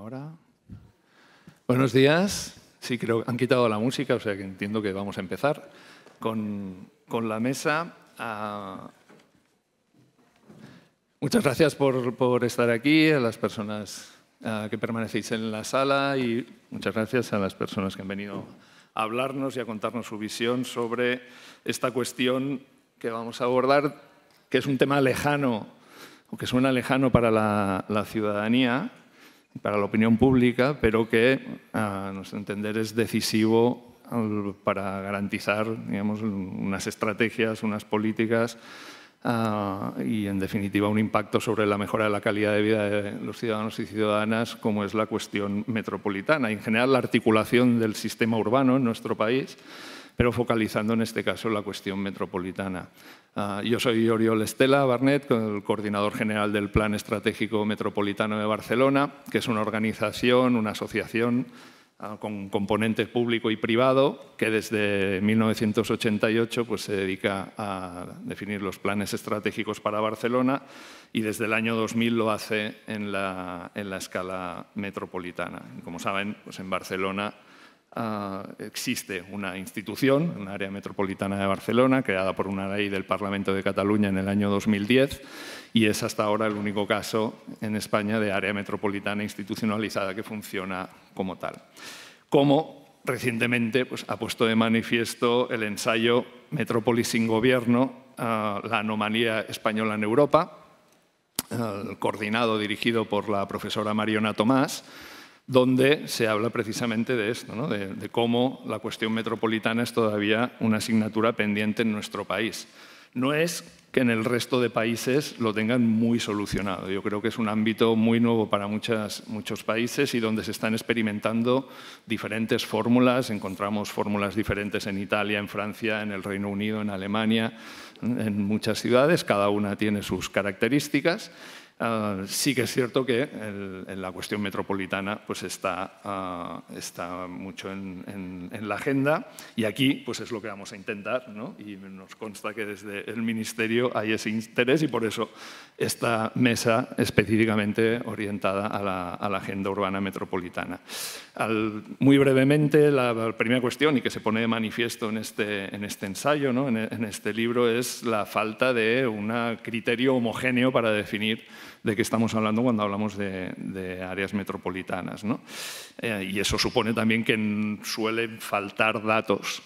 Ahora. Buenos días. Sí, creo que han quitado la música, o sea que entiendo que vamos a empezar con la mesa. Muchas gracias por estar aquí, a las personas que permanecéis en la sala y muchas gracias a las personas que han venido a hablarnos y a contarnos su visión sobre esta cuestión que vamos a abordar, que es un tema lejano, o que suena lejano para la ciudadanía, para la opinión pública, pero que, a nuestro entender, es decisivo para garantizar, digamos, unas estrategias, unas políticas y, en definitiva, un impacto sobre la mejora de la calidad de vida de los ciudadanos y ciudadanas, como es la cuestión metropolitana. Y, en general, la articulación del sistema urbano en nuestro país, pero focalizando en este caso la cuestión metropolitana. Yo soy Oriol Estela Barnet, el coordinador general del Plan Estratégico Metropolitano de Barcelona, que es una organización, una asociación con componente público y privado que desde 1988 pues, se dedica a definir los planes estratégicos para Barcelona y desde el año 2000 lo hace en la escala metropolitana. Como saben, pues en Barcelona existe una institución, un área metropolitana de Barcelona, creada por una ley del Parlamento de Cataluña en el año 2010 y es hasta ahora el único caso en España de área metropolitana institucionalizada que funciona como tal. Como recientemente pues, ha puesto de manifiesto el ensayo Metrópolis sin gobierno, la anomalía española en Europa, coordinado, dirigido por la profesora Mariona Tomàs, donde se habla precisamente de esto, ¿no? de cómo la cuestión metropolitana es todavía una asignatura pendiente en nuestro país. No es que en el resto de países lo tengan muy solucionado. Yo creo que es un ámbito muy nuevo para muchos países y donde se están experimentando diferentes fórmulas. Encontramos fórmulas diferentes en Italia, en Francia, en el Reino Unido, en Alemania, en muchas ciudades. Cada una tiene sus características. Sí que es cierto que en la cuestión metropolitana pues está mucho en la agenda y aquí pues es lo que vamos a intentar, ¿no? Y nos consta que desde el Ministerio hay ese interés y por eso esta mesa específicamente orientada a la agenda urbana metropolitana. Muy brevemente, la primera cuestión y que se pone de manifiesto en este ensayo, ¿no? en este libro, es la falta de un criterio homogéneo para definir de qué estamos hablando cuando hablamos de áreas metropolitanas, ¿no? Y eso supone también que suelen faltar datos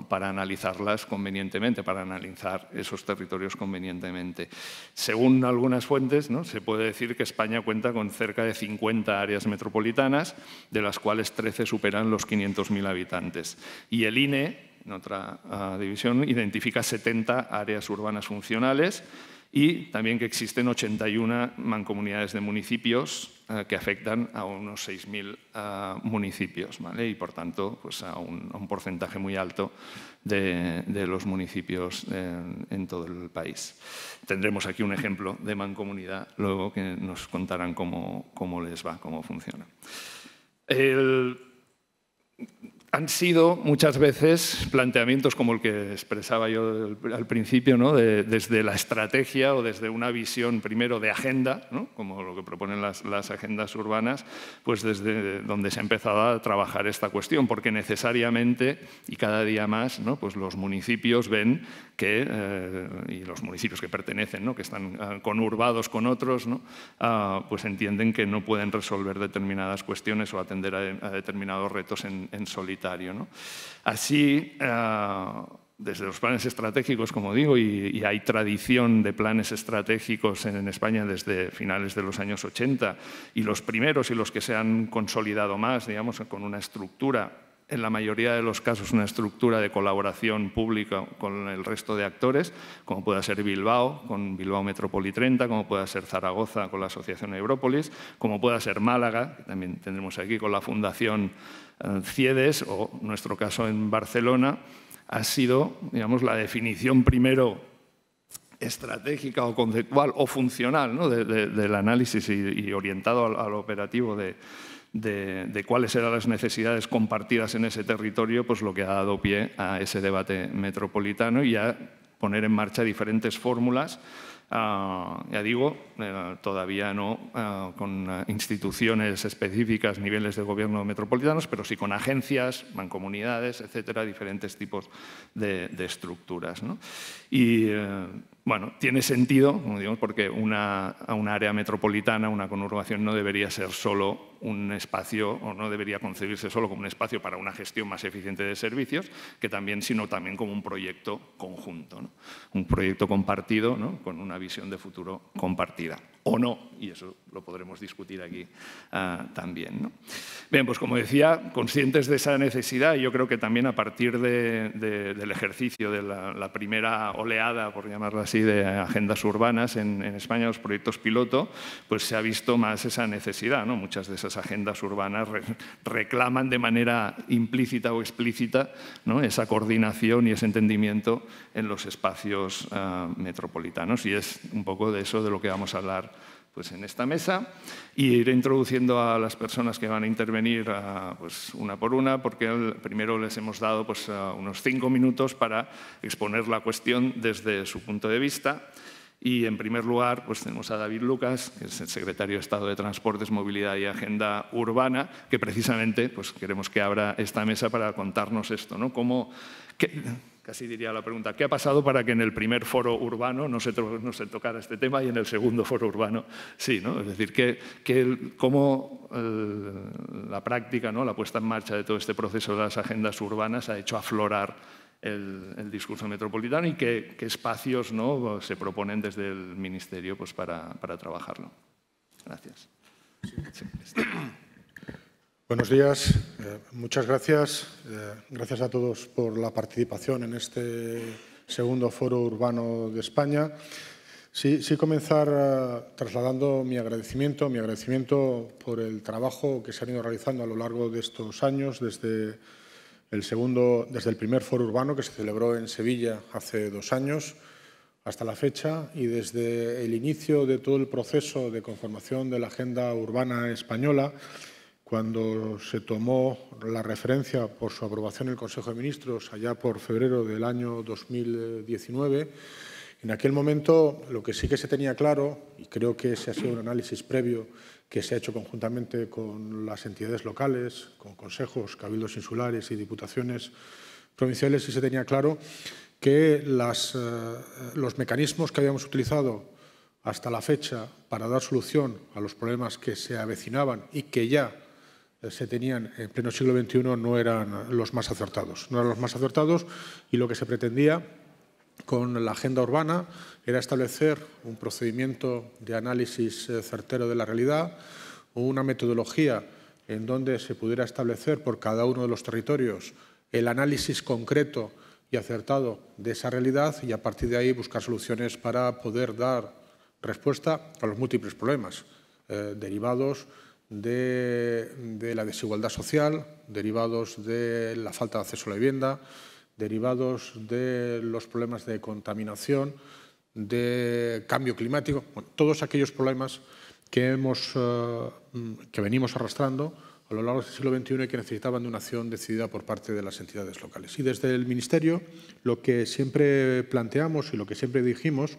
para analizarlas convenientemente, para analizar esos territorios convenientemente. Según algunas fuentes, ¿no? se puede decir que España cuenta con cerca de 50 áreas metropolitanas, de las cuales 13 superan los 500.000 habitantes. Y el INE, en otra división, identifica 70 áreas urbanas funcionales, y también que existen 81 mancomunidades de municipios que afectan a unos 6.000 municipios, ¿vale? Y por tanto pues a un porcentaje muy alto de los municipios en todo el país. Tendremos aquí un ejemplo de mancomunidad luego que nos contarán cómo les va, cómo funciona. Han sido muchas veces planteamientos como el que expresaba yo al principio, ¿no? Desde la estrategia o desde una visión primero de agenda, ¿no? como lo que proponen las agendas urbanas, pues desde donde se ha empezado a trabajar esta cuestión, porque necesariamente y cada día más, ¿no? pues los municipios ven que, y los municipios que pertenecen, ¿no? que están conurbados con otros, ¿no? Pues entienden que no pueden resolver determinadas cuestiones o atender a determinados retos en solitario. ¿No? Así, desde los planes estratégicos, como digo, y hay tradición de planes estratégicos en España desde finales de los años 80, y los primeros y los que se han consolidado más, digamos, con una estructura, en la mayoría de los casos una estructura de colaboración pública con el resto de actores, como pueda ser Bilbao, con Bilbao Metrópoli 30, como pueda ser Zaragoza con la Asociación Európolis, como pueda ser Málaga, que también tendremos aquí con la Fundación CIEDES, o nuestro caso en Barcelona, ha sido, digamos, la definición primero estratégica o conceptual o funcional, ¿no? del análisis y orientado al operativo de cuáles eran las necesidades compartidas en ese territorio, pues lo que ha dado pie a ese debate metropolitano y a poner en marcha diferentes fórmulas Ya digo, todavía no con instituciones específicas, niveles de gobierno metropolitanos, pero sí con agencias, mancomunidades, etcétera, diferentes tipos de estructuras, ¿no? Y bueno, tiene sentido, como digo, porque una área metropolitana, una conurbación, no debería ser solo un espacio, o no debería concebirse solo como un espacio para una gestión más eficiente de servicios, sino también como un proyecto conjunto, ¿no? Un proyecto compartido, ¿no? Con una visión de futuro compartida. O no, y eso lo podremos discutir aquí también, ¿no? Bien, pues como decía, conscientes de esa necesidad, yo creo que también a partir del ejercicio de la primera oleada, por llamarlo así, de agendas urbanas en España, los proyectos piloto, pues se ha visto más esa necesidad, ¿no? Muchas de esas agendas urbanas reclaman de manera implícita o explícita, ¿no? Esa coordinación y ese entendimiento en los espacios metropolitanos, y es un poco de eso de lo que vamos a hablar pues en esta mesa, y iré introduciendo a las personas que van a intervenir pues una por una, porque primero les hemos dado pues, unos 5 minutos para exponer la cuestión desde su punto de vista. Y en primer lugar pues tenemos a David Lucas, que es el secretario de Estado de Transportes, Movilidad y Agenda Urbana, que precisamente pues, queremos que abra esta mesa para contarnos esto, ¿no? Casi diría la pregunta, ¿qué ha pasado para que en el primer foro urbano no se tocara este tema y en el segundo foro urbano sí, ¿no? Es decir, cómo la práctica, ¿no? La puesta en marcha de todo este proceso de las agendas urbanas ha hecho aflorar el discurso metropolitano y qué espacios, ¿no? Se proponen desde el Ministerio pues, para trabajarlo. Gracias. Sí. Buenos días, muchas gracias. Gracias a todos por la participación en este segundo foro urbano de España. Sí comenzar trasladando mi agradecimiento por el trabajo que se ha ido realizando a lo largo de estos años, desde el primer foro urbano que se celebró en Sevilla hace 2 años hasta la fecha, y desde el inicio de todo el proceso de conformación de la Agenda Urbana Española, cuando se tomó la referencia por su aprobación en el Consejo de Ministros allá por febrero del año 2019, en aquel momento lo que sí que se tenía claro, y creo que ese ha sido un análisis previo que se ha hecho conjuntamente con las entidades locales, con consejos, cabildos insulares y diputaciones provinciales, sí se tenía claro que los mecanismos que habíamos utilizado hasta la fecha para dar solución a los problemas que se avecinaban y que ya se tenían en pleno siglo XXI no eran los más acertados. No eran los más acertados, y lo que se pretendía con la agenda urbana era establecer un procedimiento de análisis certero de la realidad, una metodología en donde se pudiera establecer por cada uno de los territorios el análisis concreto y acertado de esa realidad, y a partir de ahí buscar soluciones para poder dar respuesta a los múltiples problemas derivados de la desigualdad social, derivados de la falta de acceso a la vivienda, derivados de los problemas de contaminación, de cambio climático, bueno, todos aquellos problemas que venimos arrastrando a lo largo del siglo XXI y que necesitaban de una acción decidida por parte de las entidades locales. Y desde el Ministerio lo que siempre planteamos y lo que siempre dijimos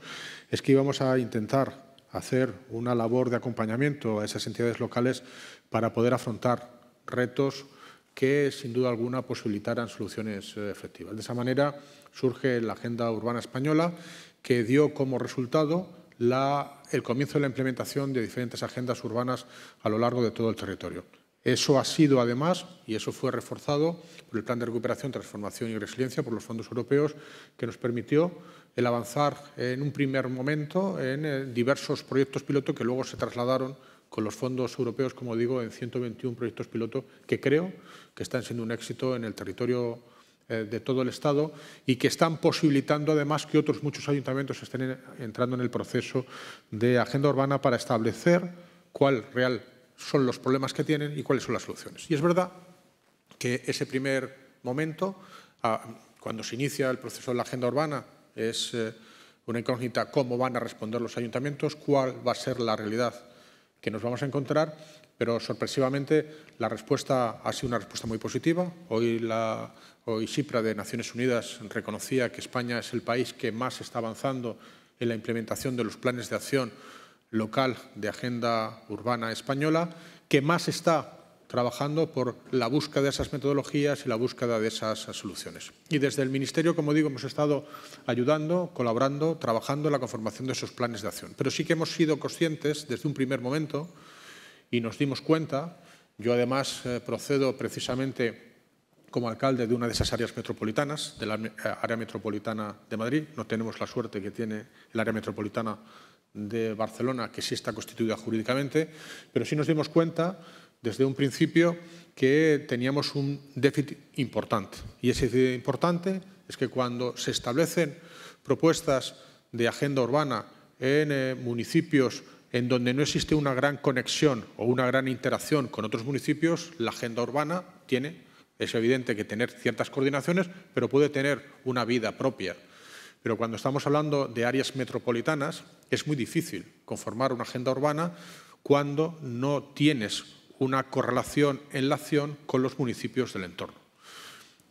es que íbamos a intentar hacer una labor de acompañamiento a esas entidades locales para poder afrontar retos que, sin duda alguna, posibilitaran soluciones efectivas. De esa manera surge la Agenda Urbana Española, que dio como resultado el comienzo de la implementación de diferentes agendas urbanas a lo largo de todo el territorio. Eso ha sido, además, y eso fue reforzado por el Plan de Recuperación, Transformación y Resiliencia, por los fondos europeos, que nos permitió el avanzar en un primer momento en diversos proyectos piloto que luego se trasladaron con los fondos europeos, como digo, en 121 proyectos piloto que creo que están siendo un éxito en el territorio de todo el Estado y que están posibilitando, además, que otros muchos ayuntamientos estén entrando en el proceso de agenda urbana para establecer cuál real son los problemas que tienen y cuáles son las soluciones. Y es verdad que ese primer momento, cuando se inicia el proceso de la agenda urbana, es una incógnita cómo van a responder los ayuntamientos, cuál va a ser la realidad que nos vamos a encontrar, pero sorpresivamente la respuesta ha sido una respuesta muy positiva. Hoy CIPRA de Naciones Unidas reconocía que España es el país que más está avanzando en la implementación de los planes de acción local de agenda urbana española, que más está trabajando por la búsqueda de esas metodologías y la búsqueda de esas soluciones. Y desde el Ministerio, como digo, hemos estado ayudando, colaborando, trabajando en la conformación de esos planes de acción. Pero sí que hemos sido conscientes desde un primer momento y nos dimos cuenta. Yo, además, procedo precisamente como alcalde de una de esas áreas metropolitanas, de la área metropolitana de Madrid. No tenemos la suerte que tiene el área metropolitana de Barcelona, que sí está constituida jurídicamente, pero sí nos dimos cuenta desde un principio que teníamos un déficit importante. Y ese déficit importante es que cuando se establecen propuestas de agenda urbana en municipios en donde no existe una gran conexión o una gran interacción con otros municipios, la agenda urbana es evidente que tener ciertas coordinaciones, pero puede tener una vida propia. Pero cuando estamos hablando de áreas metropolitanas, es muy difícil conformar una agenda urbana cuando no tienes una correlación en la acción con los municipios del entorno.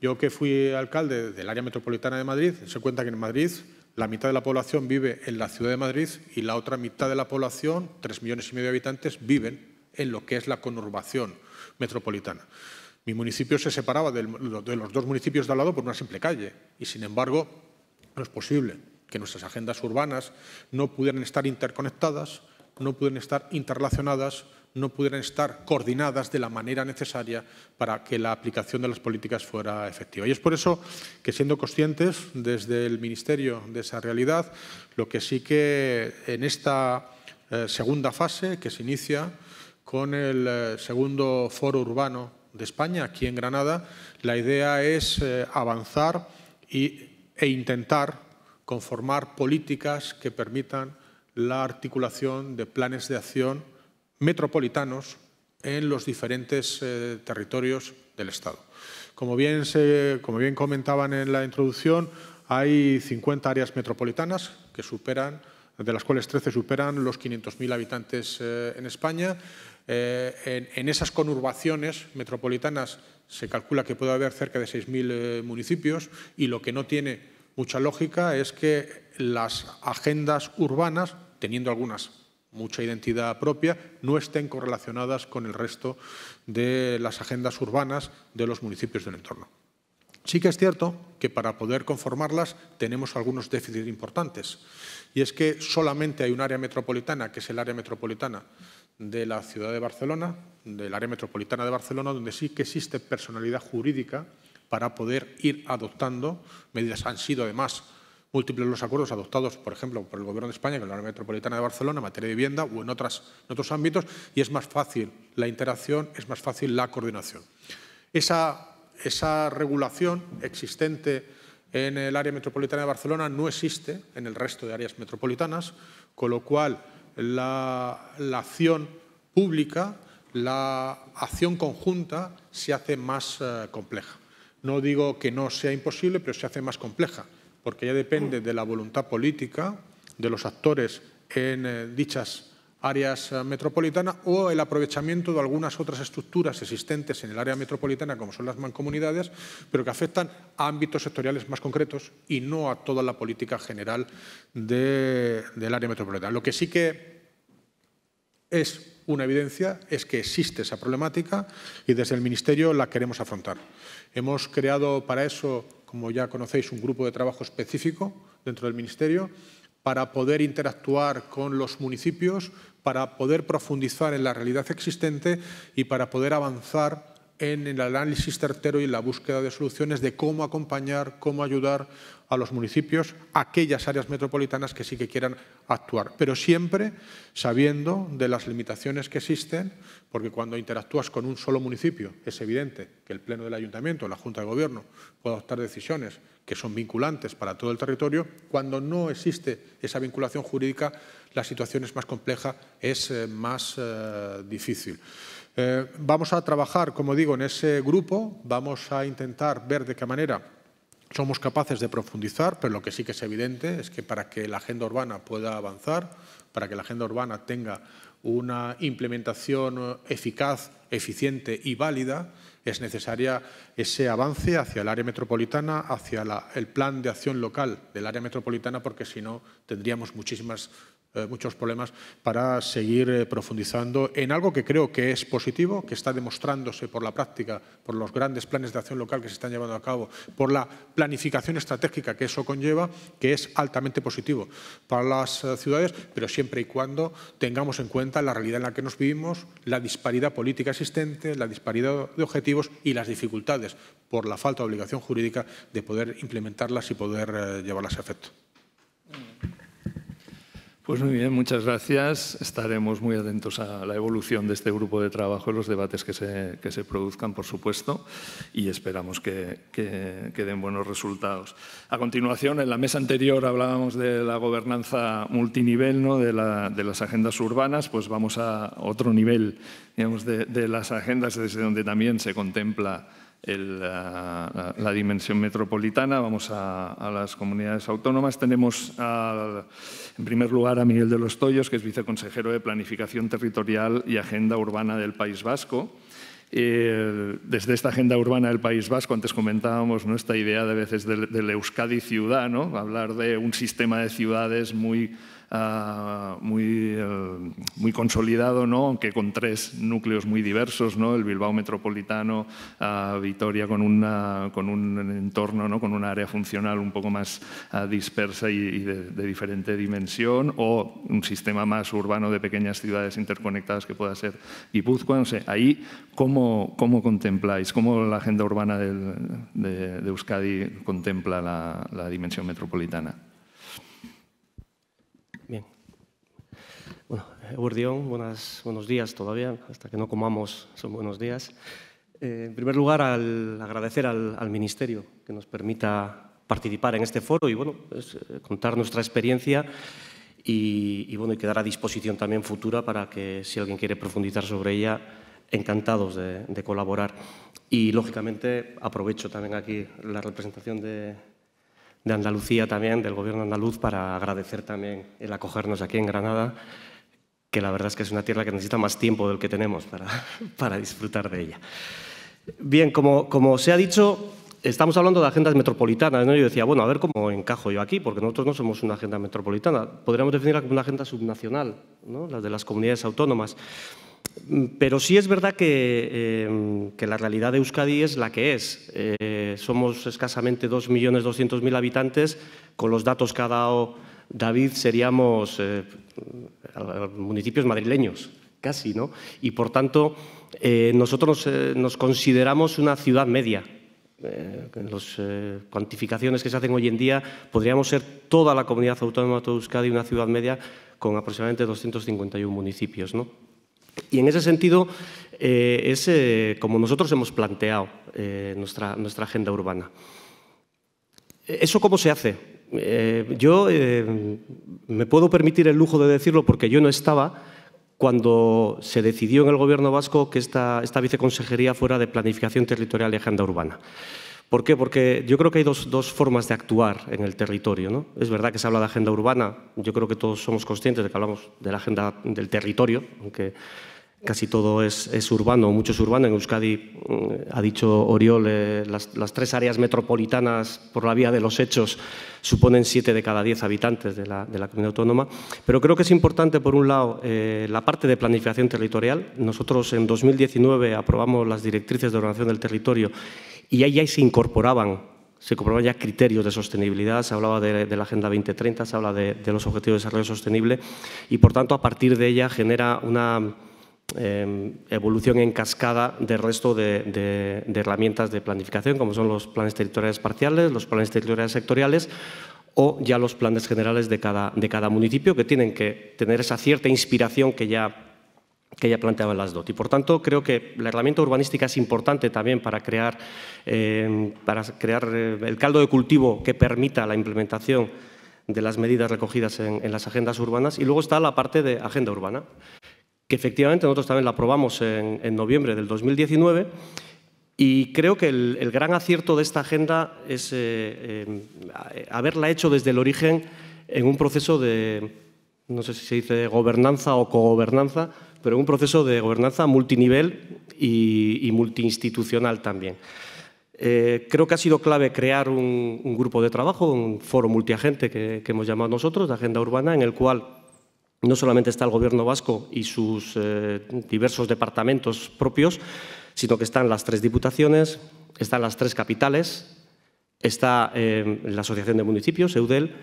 Yo, que fui alcalde del área metropolitana de Madrid, se cuenta que en Madrid la mitad de la población vive en la ciudad de Madrid y la otra mitad de la población, 3,5 millones de habitantes, viven en lo que es la conurbación metropolitana. Mi municipio se separaba de los dos municipios de al lado por una simple calle y, sin embargo, no es posible que nuestras agendas urbanas no pudieran estar interconectadas, no pudieran estar interrelacionadas, no pudieran estar coordinadas de la manera necesaria para que la aplicación de las políticas fuera efectiva. Y es por eso que, siendo conscientes desde el Ministerio de esa realidad, lo que sí que en esta segunda fase, que se inicia con el segundo Foro Urbano de España, aquí en Granada, la idea es avanzar e intentar conformar políticas que permitan la articulación de planes de acción metropolitanos en los diferentes territorios del Estado. Como bien comentaban en la introducción, hay 50 áreas metropolitanas que de las cuales 13 superan los 500.000 habitantes en España. En esas conurbaciones metropolitanas se calcula que puede haber cerca de 6.000 municipios y lo que no tiene mucha lógica es que las agendas urbanas, teniendo algunas mucha identidad propia, no estén correlacionadas con el resto de las agendas urbanas de los municipios del entorno. Sí que es cierto que para poder conformarlas tenemos algunos déficits importantes y es que solamente hay un área metropolitana, que es el área metropolitana de la ciudad de Barcelona, del área metropolitana de Barcelona, donde sí que existe personalidad jurídica para poder ir adoptando medidas. Han sido, además, múltiples los acuerdos adoptados, por ejemplo, por el Gobierno de España, con la área metropolitana de Barcelona, en materia de vivienda o en otros ámbitos, y es más fácil la interacción, es más fácil la coordinación. Esa regulación existente en el área metropolitana de Barcelona no existe en el resto de áreas metropolitanas, con lo cual la acción pública, la acción conjunta se hace más compleja. No digo que no sea imposible, pero se hace más compleja, porque ya depende de la voluntad política de los actores en dichas áreas metropolitanas o el aprovechamiento de algunas otras estructuras existentes en el área metropolitana, como son las mancomunidades, pero que afectan a ámbitos sectoriales más concretos y no a toda la política general del área metropolitana. Lo que sí que es una evidencia es que existe esa problemática y desde el Ministerio la queremos afrontar. Hemos creado para eso, como ya conocéis, un grupo de trabajo específico dentro del Ministerio para poder interactuar con los municipios, para poder profundizar en la realidad existente y para poder avanzar en el análisis certero y en la búsqueda de soluciones de cómo acompañar, cómo ayudar a los municipios, a aquellas áreas metropolitanas que sí que quieran actuar, pero siempre sabiendo de las limitaciones que existen, porque cuando interactúas con un solo municipio es evidente que el Pleno del Ayuntamiento o la Junta de Gobierno puede adoptar decisiones que son vinculantes para todo el territorio. Cuando no existe esa vinculación jurídica, la situación es más compleja, es más difícil. Vamos a trabajar, como digo, en ese grupo, vamos a intentar ver de qué manera somos capaces de profundizar, pero lo que sí que es evidente es que para que la agenda urbana pueda avanzar, para que la agenda urbana tenga una implementación eficaz, eficiente y válida, es necesaria ese avance hacia el área metropolitana, hacia el plan de acción local del área metropolitana, porque si no tendríamos muchos problemas para seguir profundizando en algo que creo que es positivo, que está demostrándose por la práctica, por los grandes planes de acción local que se están llevando a cabo, por la planificación estratégica que eso conlleva, que es altamente positivo para las ciudades, pero siempre y cuando tengamos en cuenta la realidad en la que nos vivimos, la disparidad política existente, la disparidad de objetivos y las dificultades por la falta de obligación jurídica de poder implementarlas y poder llevarlas a efecto. Pues muy bien, muchas gracias. Estaremos muy atentos a la evolución de este grupo de trabajo y los debates que se produzcan, por supuesto, y esperamos que den buenos resultados. A continuación, en la mesa anterior hablábamos de la gobernanza multinivel, ¿no? de las agendas urbanas, pues vamos a otro nivel, digamos, de las agendas, desde donde también se contempla la dimensión metropolitana. Vamos a las comunidades autónomas. Tenemos, en primer lugar, a Miguel de los Toyos, que es viceconsejero de Planificación Territorial y Agenda Urbana del País Vasco. Desde esta agenda urbana del País Vasco, antes comentábamos, ¿no?, esta idea de veces del Euskadi ciudad, ¿no?, hablar de un sistema de ciudades muy consolidado, ¿no?, aunque con 3 núcleos muy diversos, ¿no?, el Bilbao metropolitano, Vitoria con un entorno, ¿no?, con un área funcional un poco más dispersa y de diferente dimensión, o un sistema más urbano de pequeñas ciudades interconectadas que pueda ser Guipúzcoa. No sé, ahí ¿cómo contempláis, cómo la agenda urbana de Euskadi contempla la dimensión metropolitana? Bien. Bueno, Eguerdión, buenos días todavía, hasta que no comamos son buenos días. En primer lugar, agradecer al Ministerio que nos permita participar en este foro y bueno, contar nuestra experiencia y quedar a disposición también futura para que si alguien quiere profundizar sobre ella, encantados de colaborar. Y lógicamente aprovecho también aquí la representación de Andalucía también, del Gobierno andaluz, para agradecer también el acogernos aquí en Granada, que la verdad es que es una tierra que necesita más tiempo del que tenemos para disfrutar de ella. Bien, como se ha dicho, estamos hablando de agendas metropolitanas, ¿no? Yo decía, bueno, a ver cómo encajo yo aquí, porque nosotros no somos una agenda metropolitana. Podríamos definirla como una agenda subnacional, ¿no?, las de las comunidades autónomas. Pero sí es verdad que la realidad de Euskadi es la que es. Somos escasamente 2.200.000 habitantes. Con los datos que ha dado David seríamos municipios madrileños, casi, ¿no? Y por tanto, nosotros nos consideramos una ciudad media. En las cuantificaciones que se hacen hoy en día, podríamos ser toda la comunidad autónoma de Euskadi una ciudad media con aproximadamente 251 municipios, ¿no? Y en ese sentido es como nosotros hemos planteado nuestra agenda urbana. ¿Eso cómo se hace? Yo me puedo permitir el lujo de decirlo porque yo no estaba cuando se decidió en el Gobierno vasco que esta viceconsejería fuera de Planificación Territorial y Agenda Urbana. ¿Por qué? Porque yo creo que hay dos formas de actuar en el territorio, ¿no? Es verdad que se habla de agenda urbana, yo creo que todos somos conscientes de que hablamos de la agenda del territorio, aunque casi todo es urbano, mucho es urbano. En Euskadi, ha dicho Oriol, las 3 áreas metropolitanas por la vía de los hechos suponen 7 de cada 10 habitantes de la comunidad autónoma. Pero creo que es importante, por un lado, la parte de planificación territorial. Nosotros en 2019 aprobamos las directrices de ordenación del territorio y ahí ya se incorporaban ya criterios de sostenibilidad, se hablaba de la Agenda 2030, se habla de los Objetivos de Desarrollo Sostenible y, por tanto, a partir de ella genera una evolución en cascada del resto de herramientas de planificación, como son los planes territoriales parciales, los planes territoriales sectoriales o ya los planes generales de cada municipio, que tienen que tener esa cierta inspiración que ya planteaban las DOT. Y, por tanto, creo que la herramienta urbanística es importante también para crear el caldo de cultivo que permita la implementación de las medidas recogidas en las agendas urbanas. Y luego está la parte de agenda urbana, que efectivamente nosotros también la aprobamos en noviembre del 2019 y creo que el gran acierto de esta agenda es haberla hecho desde el origen en un proceso de no sé si se dice gobernanza o cogobernanza, pero en un proceso de gobernanza multinivel y multiinstitucional también. Creo que ha sido clave crear un grupo de trabajo, un foro multiagente que hemos llamado nosotros, de Agenda Urbana, en el cual no solamente está el Gobierno vasco y sus diversos departamentos propios, sino que están las 3 diputaciones, están las 3 capitales, está la Asociación de Municipios, EUDEL,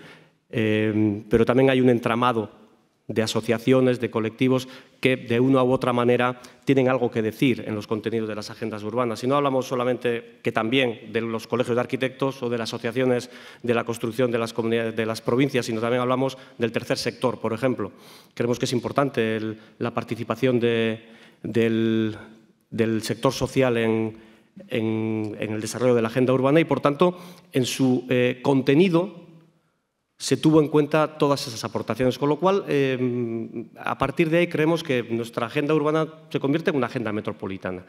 pero también hay un entramado de asociaciones, de colectivos que de una u otra manera tienen algo que decir en los contenidos de las agendas urbanas. Y no hablamos solamente que también de los colegios de arquitectos o de las asociaciones de la construcción de las comunidades, de las provincias, sino también hablamos del tercer sector, por ejemplo. Creemos que es importante la participación del sector social en el desarrollo de la agenda urbana y, por tanto, en su contenido se tuvo en cuenta todas esas aportaciones, con lo cual, a partir de ahí, creemos que nuestra agenda urbana se convierte en una agenda metropolitana.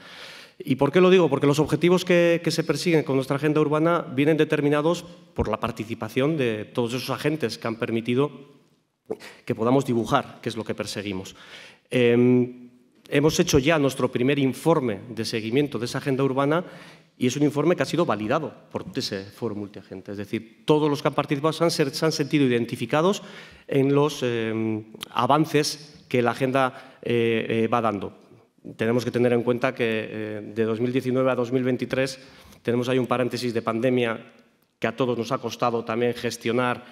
¿Y por qué lo digo? Porque los objetivos que se persiguen con nuestra agenda urbana vienen determinados por la participación de todos esos agentes que han permitido que podamos dibujar qué es lo que perseguimos. Hemos hecho ya nuestro primer informe de seguimiento de esa agenda urbana y es un informe que ha sido validado por ese foro multiagente. Es decir, todos los que han participado se han sentido identificados en los avances que la agenda va dando. Tenemos que tener en cuenta que de 2019 a 2023 tenemos ahí un paréntesis de pandemia que a todos nos ha costado también gestionar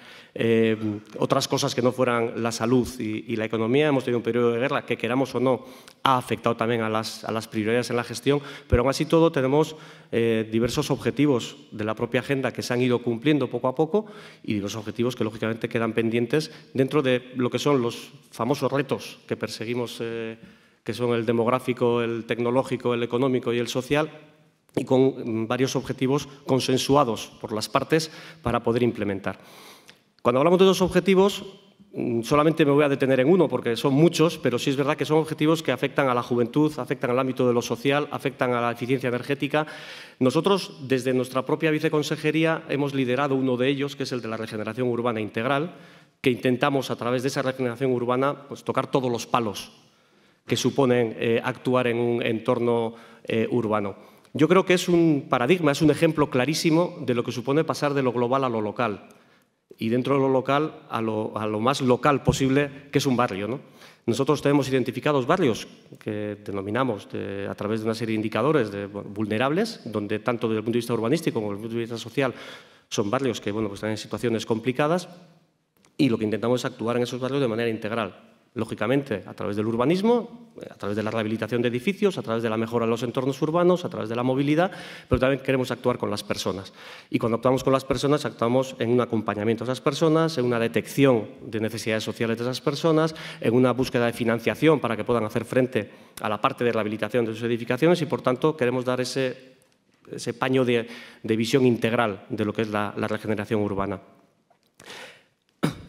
otras cosas que no fueran la salud y la economía. Hemos tenido un periodo de guerra que, queramos o no, ha afectado también a las prioridades en la gestión, pero aún así todo tenemos diversos objetivos de la propia agenda que se han ido cumpliendo poco a poco y diversos objetivos que lógicamente quedan pendientes dentro de lo que son los famosos retos que perseguimos, que son el demográfico, el tecnológico, el económico y el social, y con varios objetivos consensuados por las partes para poder implementar. Cuando hablamos de 2 objetivos, solamente me voy a detener en uno porque son muchos, pero sí es verdad que son objetivos que afectan a la juventud, afectan al ámbito de lo social, afectan a la eficiencia energética. Nosotros, desde nuestra propia viceconsejería, hemos liderado uno de ellos, que es el de la regeneración urbana integral, que intentamos, a través de esa regeneración urbana, pues, tocar todos los palos que suponen actuar en un entorno urbano. Yo creo que es un paradigma, es un ejemplo clarísimo de lo que supone pasar de lo global a lo local y dentro de lo local a lo más local posible, que es un barrio, ¿no? Nosotros tenemos identificados barrios que denominamos a través de una serie de indicadores vulnerables, donde tanto desde el punto de vista urbanístico como desde el punto de vista social son barrios que pues están en situaciones complicadas y lo que intentamos es actuar en esos barrios de manera integral. Lógicamente, a través del urbanismo, a través de la rehabilitación de edificios, a través de la mejora de los entornos urbanos, a través de la movilidad, pero también queremos actuar con las personas. Y cuando actuamos con las personas, actuamos en un acompañamiento a esas personas, en una detección de necesidades sociales de esas personas, en una búsqueda de financiación para que puedan hacer frente a la parte de rehabilitación de sus edificaciones y, por tanto, queremos dar ese paño de visión integral de lo que es la regeneración urbana.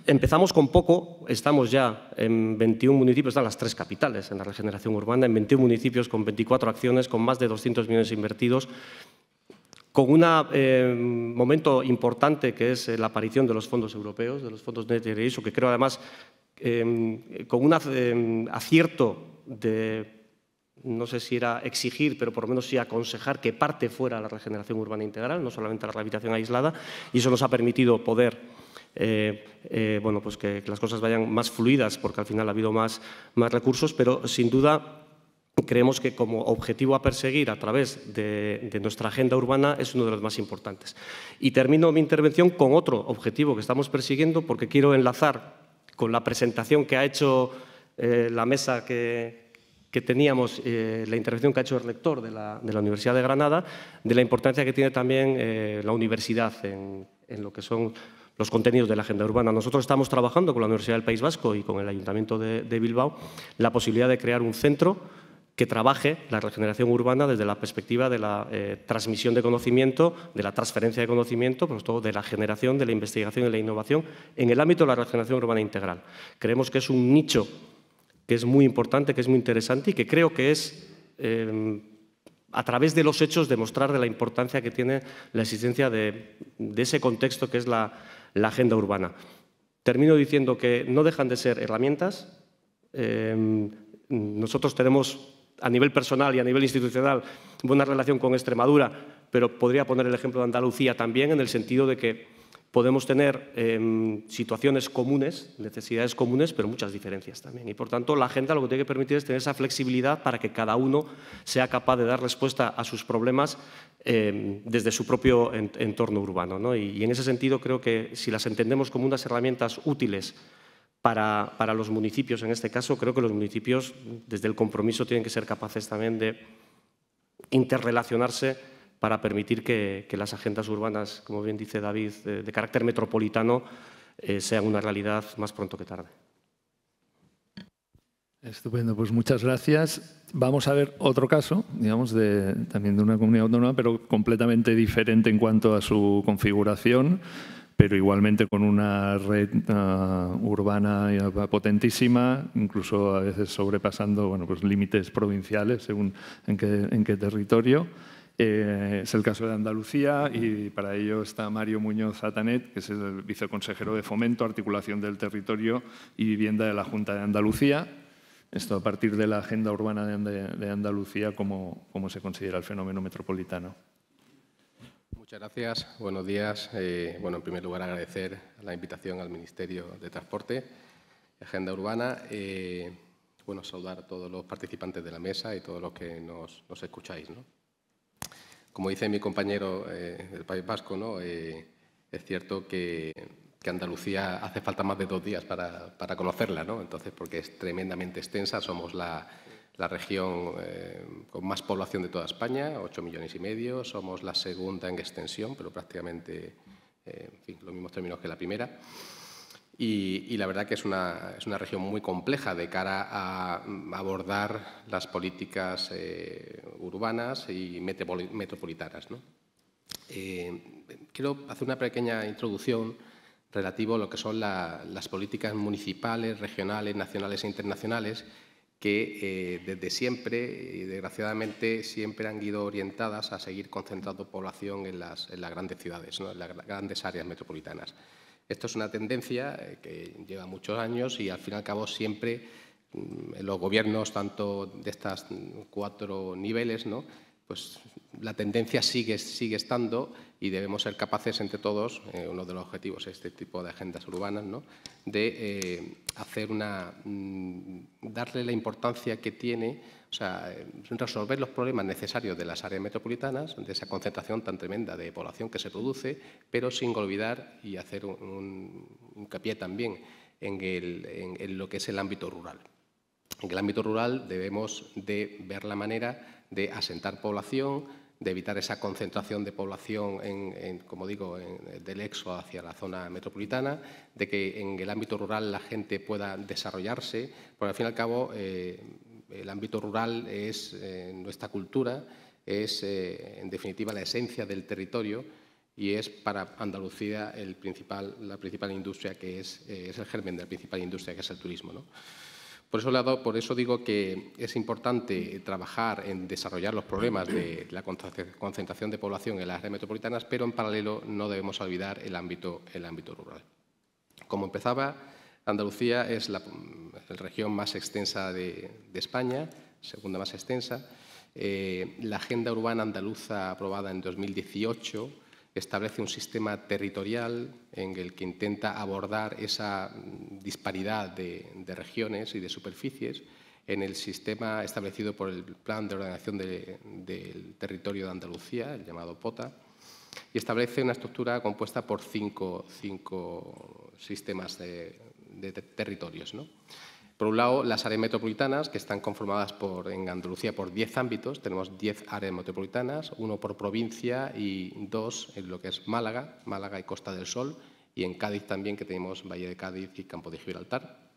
Empezamos con poco, estamos ya en 21 municipios, están las 3 capitales en la regeneración urbana, en 21 municipios con 24 acciones, con más de 200 millones invertidos, con un momento importante que es la aparición de los fondos europeos, de los fondos Next Generation, que creo además con un acierto de, no sé si era exigir, pero por lo menos sí aconsejar que parte fuera la regeneración urbana integral, no solamente la rehabilitación aislada, y eso nos ha permitido poder bueno, pues que las cosas vayan más fluidas porque al final ha habido más recursos, pero sin duda creemos que como objetivo a perseguir a través de nuestra agenda urbana es uno de los más importantes. Y termino mi intervención con otro objetivo que estamos persiguiendo porque quiero enlazar con la presentación que ha hecho la mesa que teníamos, la intervención que ha hecho el rector de la Universidad de Granada, de la importancia que tiene también la universidad en lo que son los contenidos de la agenda urbana. Nosotros estamos trabajando con la Universidad del País Vasco y con el Ayuntamiento de Bilbao la posibilidad de crear un centro que trabaje la regeneración urbana desde la perspectiva de la transmisión de conocimiento, de la transferencia de conocimiento, pero sobre todo de la generación, de la investigación y la innovación en el ámbito de la regeneración urbana integral. Creemos que es un nicho que es muy importante, que es muy interesante y que creo que es a través de los hechos demostrar de la importancia que tiene la existencia de ese contexto que es la agenda urbana. Termino diciendo que no dejan de ser herramientas. Nosotros tenemos, a nivel personal y a nivel institucional, buena relación con Extremadura, pero podría poner el ejemplo de Andalucía también, en el sentido de que podemos tener situaciones comunes, necesidades comunes, pero muchas diferencias también. Y, por tanto, la agenda lo que tiene que permitir es tener esa flexibilidad para que cada uno sea capaz de dar respuesta a sus problemas desde su propio entorno urbano, ¿no? Y en ese sentido creo que si las entendemos como unas herramientas útiles para los municipios, en este caso, creo que los municipios, desde el compromiso, tienen que ser capaces también de interrelacionarse para permitir que las agendas urbanas, como bien dice David, de carácter metropolitano, sean una realidad más pronto que tarde. Estupendo, pues muchas gracias. Vamos a ver otro caso, digamos, también de una comunidad autónoma, pero completamente diferente en cuanto a su configuración, pero igualmente con una red urbana potentísima, incluso a veces sobrepasando pues límites provinciales según en qué territorio. Es el caso de Andalucía y para ello está Mario Muñoz Atanet, que es el viceconsejero de Fomento, Articulación del Territorio y Vivienda de la Junta de Andalucía. Esto a partir de la Agenda Urbana de Andalucía, cómo se considera el fenómeno metropolitano. Muchas gracias. Buenos días. Bueno, en primer lugar, agradecer la invitación al Ministerio de Transporte y Agenda Urbana. Bueno, saludar a todos los participantes de la mesa y todos los que nos escucháis, ¿no? Como dice mi compañero del País Vasco, ¿no? Es cierto que Andalucía hace falta más de 2 días para conocerla, ¿no? Entonces, porque es tremendamente extensa, somos la región con más población de toda España, 8,5 millones, somos la segunda en extensión, pero prácticamente, en fin, los mismos términos que la primera. Y la verdad que es una región muy compleja de cara a abordar las políticas urbanas y metropolitanas, ¿no? Quiero hacer una pequeña introducción relativo a lo que son las políticas municipales, regionales, nacionales e internacionales que desde siempre y desgraciadamente siempre han ido orientadas a seguir concentrando población en las grandes ciudades, ¿no? En las grandes áreas metropolitanas. Esto es una tendencia que lleva muchos años y, al fin y al cabo, siempre en los gobiernos, tanto de estos 4 niveles, ¿no? Pues la tendencia sigue estando y debemos ser capaces entre todos, uno de los objetivos de este tipo de agendas urbanas, ¿no? De darle la importancia que tiene, o sea, resolver los problemas necesarios de las áreas metropolitanas, de esa concentración tan tremenda de población que se produce, pero sin olvidar y hacer un hincapié también en lo que es el ámbito rural. En el ámbito rural debemos de ver la manera de asentar población, de evitar esa concentración de población, como digo, del éxodo hacia la zona metropolitana, de que en el ámbito rural la gente pueda desarrollarse, porque al fin y al cabo el ámbito rural es nuestra cultura, es en definitiva la esencia del territorio y es para Andalucía la principal industria, que es el germen de la principal industria, que es el turismo, ¿no? Por eso digo que es importante trabajar en desarrollar los problemas de la concentración de población en las áreas metropolitanas, pero en paralelo no debemos olvidar el ámbito rural. Como empezaba, Andalucía es la región más extensa de España, segunda más extensa. La Agenda Urbana Andaluza, aprobada en 2018, establece un sistema territorial en el que intenta abordar esa disparidad de regiones y de superficies en el sistema establecido por el Plan de Ordenación del Territorio de Andalucía, el llamado POTA, y establece una estructura compuesta por cinco sistemas de territorios, ¿no? Por un lado, las áreas metropolitanas, que están conformadas en Andalucía por 10 ámbitos. Tenemos 10 áreas metropolitanas, 1 por provincia y 2 en lo que es Málaga y Costa del Sol, y en Cádiz también, que tenemos Valle de Cádiz y Campo de Gibraltar.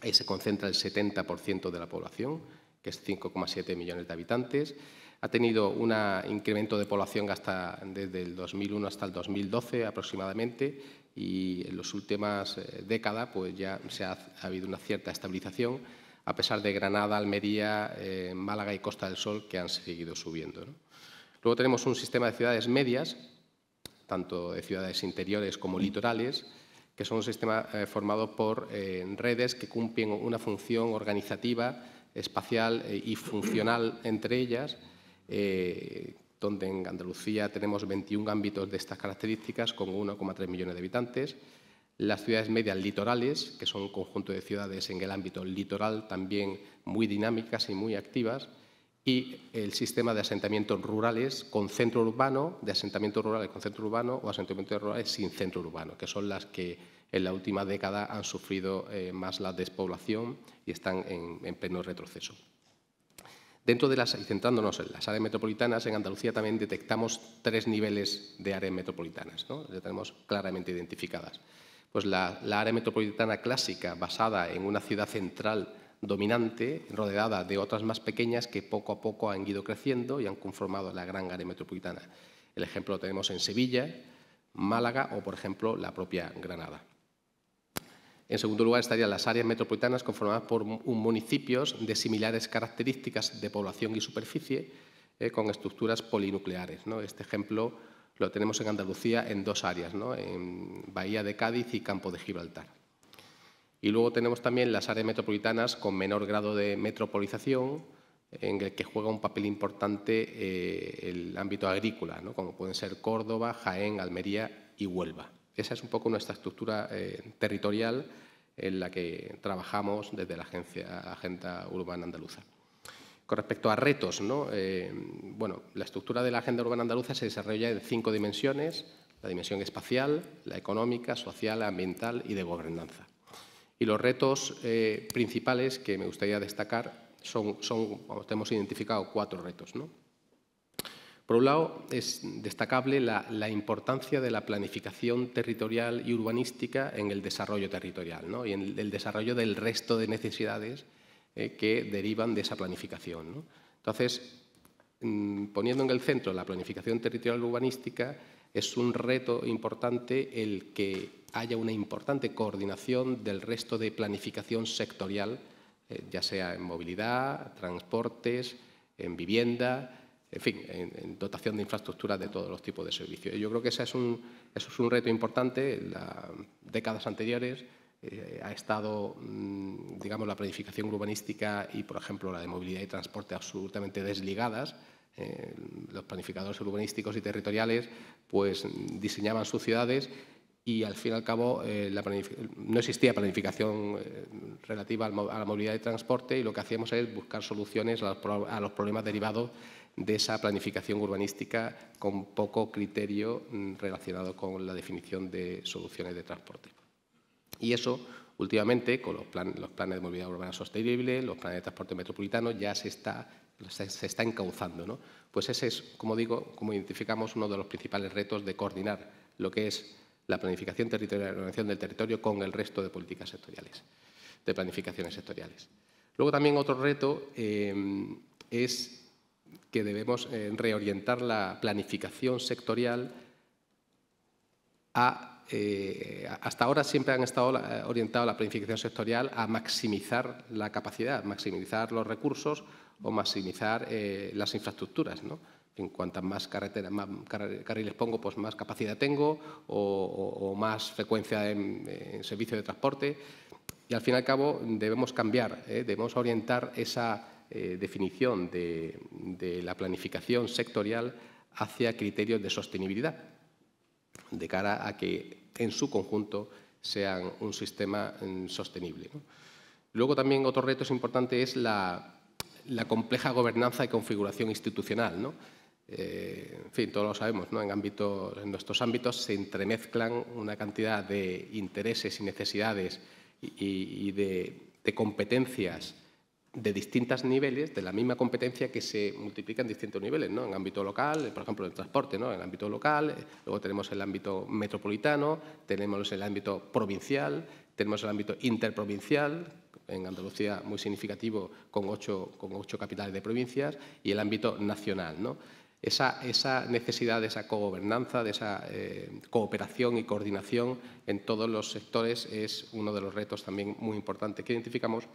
Ahí se concentra el 70% de la población, que es 5,7 millones de habitantes. Ha tenido un incremento de población desde el 2001 hasta el 2012 aproximadamente, y en las últimas décadas pues ya ha habido una cierta estabilización, a pesar de Granada, Almería, Málaga y Costa del Sol, que han seguido subiendo, ¿no? Luego tenemos un sistema de ciudades medias, tanto de ciudades interiores como litorales, que que son un sistema formado por redes que cumplen una función organizativa, espacial y funcional entre ellas, donde en Andalucía tenemos 21 ámbitos de estas características con 1,3 millones de habitantes. Las ciudades medias litorales, que son un conjunto de ciudades en el ámbito litoral también muy dinámicas y muy activas, y el sistema de asentamientos rurales con centro urbano, de asentamientos rurales con centro urbano o asentamientos rurales sin centro urbano, que son las que en la última década han sufrido más la despoblación y están en pleno retroceso. Dentro de y centrándonos en las áreas metropolitanas, en Andalucía también detectamos 3 niveles de áreas metropolitanas, ¿no? Las tenemos claramente identificadas. Pues la área metropolitana clásica, basada en una ciudad central dominante, rodeada de otras más pequeñas que poco a poco han ido creciendo y han conformado la gran área metropolitana. El ejemplo lo tenemos en Sevilla, Málaga o, por ejemplo, la propia Granada. En segundo lugar estarían las áreas metropolitanas conformadas por municipios de similares características de población y superficie con estructuras polinucleares, ¿no? Este ejemplo lo tenemos en Andalucía en 2 áreas, ¿no? En Bahía de Cádiz y Campo de Gibraltar. Y luego tenemos también las áreas metropolitanas con menor grado de metropolización, en el que juega un papel importante el ámbito agrícola, ¿no? Como pueden ser Córdoba, Jaén, Almería y Huelva. Esa es un poco nuestra estructura territorial en la que trabajamos desde la Agenda Urbana Andaluza. Con respecto a retos, ¿no? Bueno, la estructura de la Agenda Urbana Andaluza se desarrolla en 5 dimensiones: la dimensión espacial, la económica, social, ambiental y de gobernanza. Y los retos principales que me gustaría destacar hemos identificado 4 retos, ¿no? Por un lado, es destacable la importancia de la planificación territorial y urbanística en el desarrollo territorial, ¿no? Y en el desarrollo del resto de necesidades que derivan de esa planificación, ¿no? Entonces, poniendo en el centro la planificación territorial urbanística, es un reto importante el que haya una importante coordinación del resto de planificación sectorial, ya sea en movilidad, transportes, en vivienda, en fin, en dotación de infraestructuras de todos los tipos de servicios. Yo creo que eso es un reto importante. En las décadas anteriores ha estado, digamos, la planificación urbanística y, por ejemplo, la de movilidad y transporte absolutamente desligadas. Los planificadores urbanísticos y territoriales pues diseñaban sus ciudades y, al fin y al cabo, no existía planificación relativa a la movilidad y transporte, y lo que hacíamos es buscar soluciones a los problemas derivados de esa planificación urbanística con poco criterio relacionado con la definición de soluciones de transporte. Y eso, últimamente, con los planes de movilidad urbana sostenible, los planes de transporte metropolitano, ya se está encauzando, ¿no? Pues ese es, como digo, como identificamos, uno de los principales retos de coordinar lo que es la planificación territorial y la organización del territorio con el resto de políticas sectoriales, de planificaciones sectoriales. Luego también otro reto es que debemos reorientar la planificación sectorial hasta ahora siempre han estado orientados la planificación sectorial a maximizar la capacidad, maximizar los recursos o maximizar las infraestructuras, ¿no? En cuantas más carreteras, más carriles pongo, pues más capacidad tengo o más frecuencia en servicio de transporte. Y al fin y al cabo debemos cambiar, debemos orientar esa definición de la planificación sectorial hacia criterios de sostenibilidad, de cara a que en su conjunto sean un sistema sostenible, ¿no? Luego también otro reto importante es la compleja gobernanza y configuración institucional, ¿no? En fin, todos lo sabemos, ¿no? En nuestros ámbitos se entremezclan una cantidad de intereses y necesidades y de competencias de distintos niveles, de la misma competencia, que se multiplica en distintos niveles, ¿no? En ámbito local, por ejemplo, el transporte, ¿no? En el ámbito local, luego tenemos el ámbito metropolitano, tenemos el ámbito provincial, tenemos el ámbito interprovincial, en Andalucía muy significativo, con 8 capitales de provincias, y el ámbito nacional, ¿no? Esa necesidad de esa cogobernanza, de esa cooperación y coordinación en todos los sectores es uno de los retos también muy importantes que identificamos.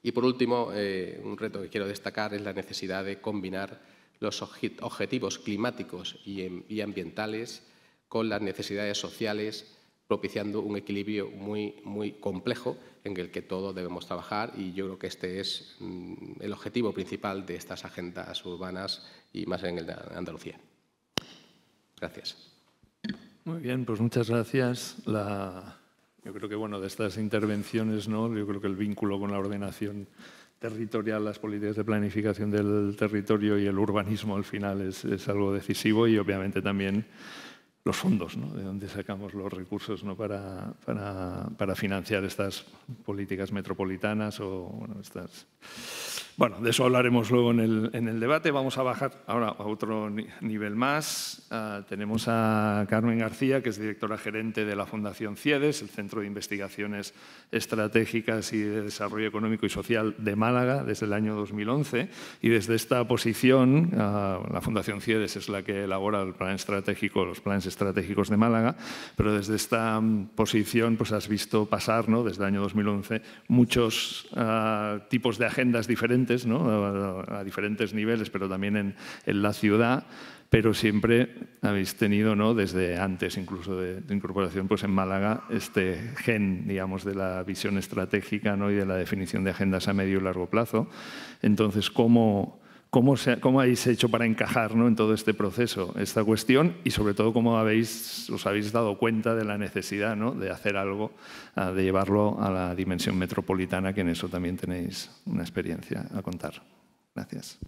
Y, por último, un reto que quiero destacar es la necesidad de combinar los objetivos climáticos y ambientales con las necesidades sociales propiciando un equilibrio muy complejo en el que todos debemos trabajar, y yo creo que este es el objetivo principal de estas agendas urbanas y más en Andalucía. Gracias. Muy bien, pues muchas gracias. Yo creo que, bueno, de estas intervenciones, ¿no? Yo creo que el vínculo con la ordenación territorial, las políticas de planificación del territorio y el urbanismo al final es algo decisivo, y obviamente también los fondos, ¿no? De dónde sacamos los recursos, ¿no? para financiar estas políticas metropolitanas o bueno, estas... Bueno, de eso hablaremos luego en el debate. Vamos a bajar ahora a otro nivel más. Tenemos a Carmen García, que es directora gerente de la Fundación CIEDES, el Centro de Investigaciones Estratégicas y de Desarrollo Económico y Social de Málaga, desde el año 2011. Y desde esta posición, la Fundación CIEDES es la que elabora el plan estratégico, los planes estratégicos de Málaga, pero desde esta posición pues has visto pasar, ¿no? Desde el año 2011 muchos tipos de agendas diferentes, ¿no? A diferentes niveles, pero también en la ciudad, pero siempre habéis tenido, ¿no? Desde antes incluso de incorporación, pues en Málaga, este gen, digamos, de la visión estratégica, ¿no? Y de la definición de agendas a medio y largo plazo. Entonces, ¿cómo habéis hecho para encajar, ¿no? En todo este proceso esta cuestión, y sobre todo cómo os habéis dado cuenta de la necesidad, ¿no? De hacer algo, de llevarlo a la dimensión metropolitana, que en eso también tenéis una experiencia a contar? Gracias.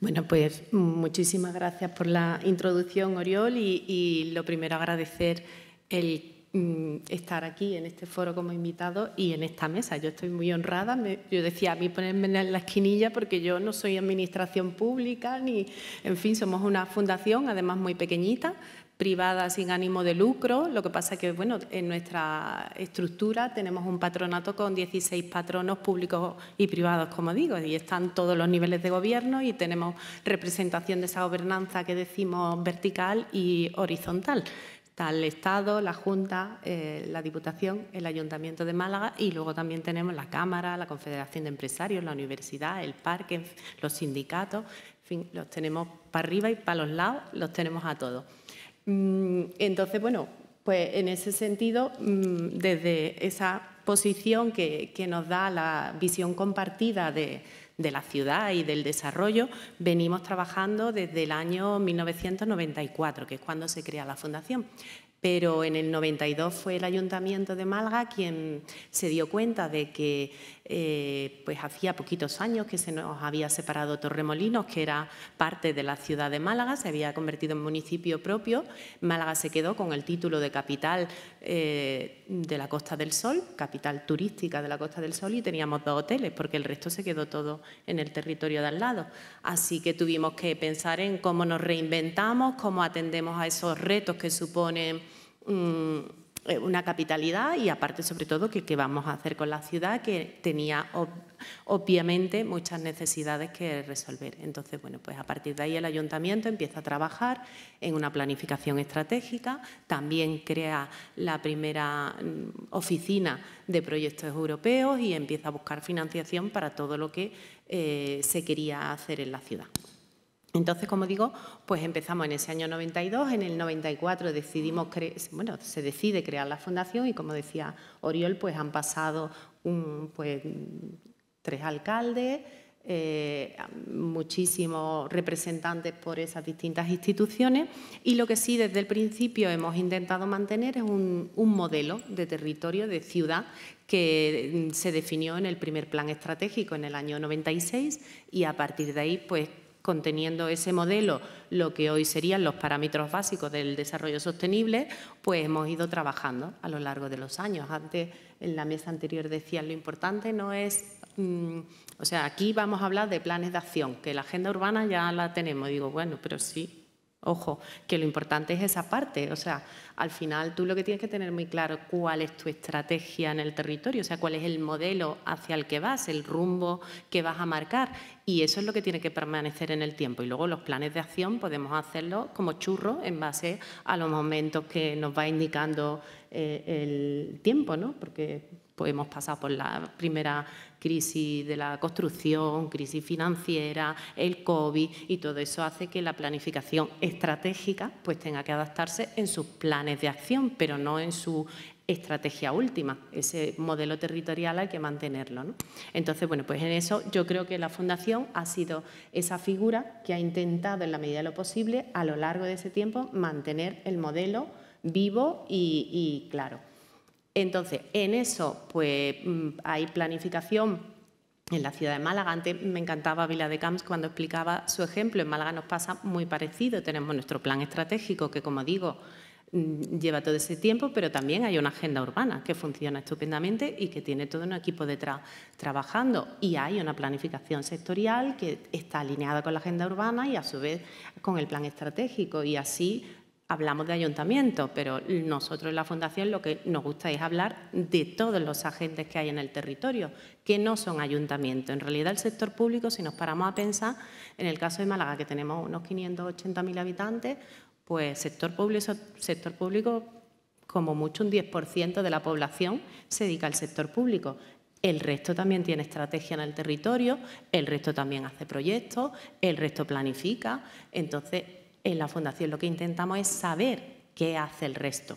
Bueno, pues muchísimas gracias por la introducción, Oriol, y lo primero agradecer el estar aquí en este foro como invitado y en esta mesa. Yo estoy muy honrada. Yo decía, a mí ponerme en la esquinilla porque yo no soy administración pública, ni, en fin, somos una fundación, además muy pequeñita, privada sin ánimo de lucro. Lo que pasa es que, bueno, en nuestra estructura tenemos un patronato con 16 patronos públicos y privados, como digo, y están todos los niveles de gobierno, y tenemos representación de esa gobernanza que decimos vertical y horizontal. Está el Estado, la Junta, la Diputación, el Ayuntamiento de Málaga, y luego también tenemos la Cámara, la Confederación de Empresarios, la Universidad, el Parque, los sindicatos, en fin, los tenemos para arriba y para los lados, los tenemos a todos. Entonces, bueno, pues en ese sentido, desde esa posición que nos da la visión compartida de la ciudad y del desarrollo, venimos trabajando desde el año 1994, que es cuando se crea la Fundación. Pero en el 92 fue el Ayuntamiento de Málaga quien se dio cuenta de que pues hacía poquitos años que se nos había separado Torremolinos, que era parte de la ciudad de Málaga, se había convertido en municipio propio. Málaga se quedó con el título de capital de la Costa del Sol, capital turística de la Costa del Sol, y teníamos 2 hoteles, porque el resto se quedó todo en el territorio de al lado. Así que tuvimos que pensar en cómo nos reinventamos, cómo atendemos a esos retos que suponen una capitalidad, y aparte, sobre todo, qué vamos a hacer con la ciudad, que tenía obviamente muchas necesidades que resolver. Entonces, bueno, pues a partir de ahí el Ayuntamiento empieza a trabajar en una planificación estratégica, también crea la primera oficina de proyectos europeos y empieza a buscar financiación para todo lo que se quería hacer en la ciudad. Entonces, como digo, pues empezamos en ese año 92, en el 94 se decide crear la Fundación, y como decía Oriol, pues han pasado 3 alcaldes, muchísimos representantes por esas distintas instituciones, y lo que sí desde el principio hemos intentado mantener es un modelo de territorio, de ciudad, que se definió en el primer plan estratégico en el año 96, y a partir de ahí, pues, conteniendo ese modelo, lo que hoy serían los parámetros básicos del desarrollo sostenible, pues hemos ido trabajando a lo largo de los años. Antes, en la mesa anterior decían, lo importante no es... o sea, aquí vamos a hablar de planes de acción, que la agenda urbana ya la tenemos. Digo, bueno, pero sí, ojo, que lo importante es esa parte. O sea, al final tú lo que tienes que tener muy claro cuál es tu estrategia en el territorio, o sea, cuál es el modelo hacia el que vas, el rumbo que vas a marcar, y eso es lo que tiene que permanecer en el tiempo. Y luego los planes de acción podemos hacerlos como churros en base a los momentos que nos va indicando el tiempo, ¿no? Porque pues hemos pasado por la primera crisis de la construcción, crisis financiera, el COVID, y todo eso hace que la planificación estratégica pues tenga que adaptarse en sus planes de acción, pero no en su estrategia última. Ese modelo territorial hay que mantenerlo, ¿no? Entonces, bueno, pues en eso yo creo que la Fundación ha sido esa figura que ha intentado, en la medida de lo posible, a lo largo de ese tiempo, mantener el modelo vivo y claro. Entonces, en eso pues hay planificación en la ciudad de Málaga. Antes me encantaba Viladecans cuando explicaba su ejemplo. En Málaga nos pasa muy parecido. Tenemos nuestro plan estratégico que, como digo, lleva todo ese tiempo, pero también hay una agenda urbana que funciona estupendamente y que tiene todo un equipo detrás trabajando. Y hay una planificación sectorial que está alineada con la agenda urbana y, a su vez, con el plan estratégico. Y así hablamos de ayuntamientos, pero nosotros en la Fundación lo que nos gusta es hablar de todos los agentes que hay en el territorio, que no son ayuntamientos. En realidad, el sector público, si nos paramos a pensar, en el caso de Málaga, que tenemos unos 580.000 habitantes, pues sector público, como mucho un 10% de la población se dedica al sector público. El resto también tiene estrategia en el territorio, el resto también hace proyectos, el resto planifica. Entonces, en la Fundación lo que intentamos es saber qué hace el resto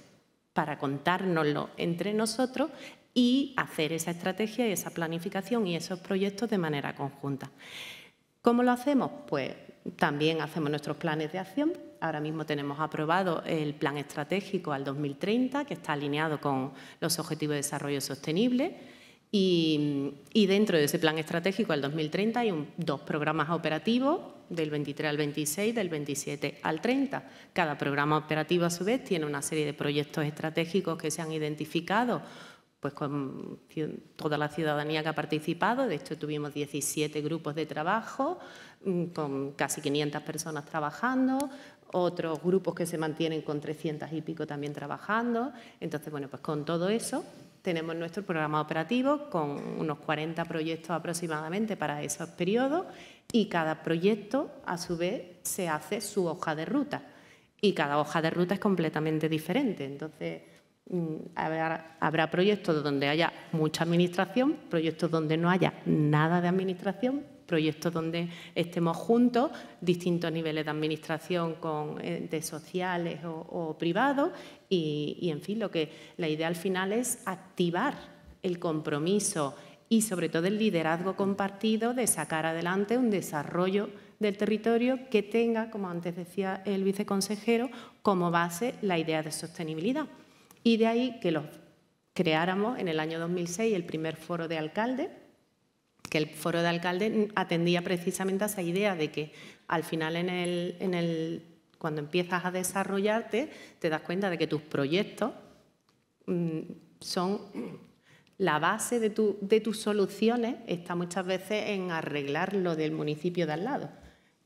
para contárnoslo entre nosotros y hacer esa estrategia y esa planificación y esos proyectos de manera conjunta. ¿Cómo lo hacemos? Pues también hacemos nuestros planes de acción. Ahora mismo tenemos aprobado el plan estratégico al 2030, que está alineado con los Objetivos de Desarrollo Sostenible. Y dentro de ese plan estratégico al 2030 hay 2 programas operativos, del 23 al 26, del 27 al 30. Cada programa operativo, a su vez, tiene una serie de proyectos estratégicos que se han identificado pues con toda la ciudadanía que ha participado. De hecho, tuvimos 17 grupos de trabajo, con casi 500 personas trabajando, otros grupos que se mantienen con 300 y pico también trabajando. Entonces, bueno, pues con todo eso tenemos nuestro programa operativo con unos 40 proyectos aproximadamente para esos periodos y cada proyecto, a su vez, se hace su hoja de ruta. Y cada hoja de ruta es completamente diferente. Entonces, habrá proyectos donde haya mucha administración, proyectos donde no haya nada de administración, proyectos donde estemos juntos, distintos niveles de administración con entes sociales o privados y, en fin, la idea al final es activar el compromiso y, sobre todo, el liderazgo compartido de sacar adelante un desarrollo del territorio que tenga, como antes decía el viceconsejero, como base la idea de sostenibilidad. Y de ahí que creáramos en el año 2006 el primer foro de alcaldes, que el foro de alcaldes atendía precisamente a esa idea de que al final cuando empiezas a desarrollarte te das cuenta de que tus proyectos son la base de tus soluciones, está muchas veces en arreglar lo del municipio de al lado.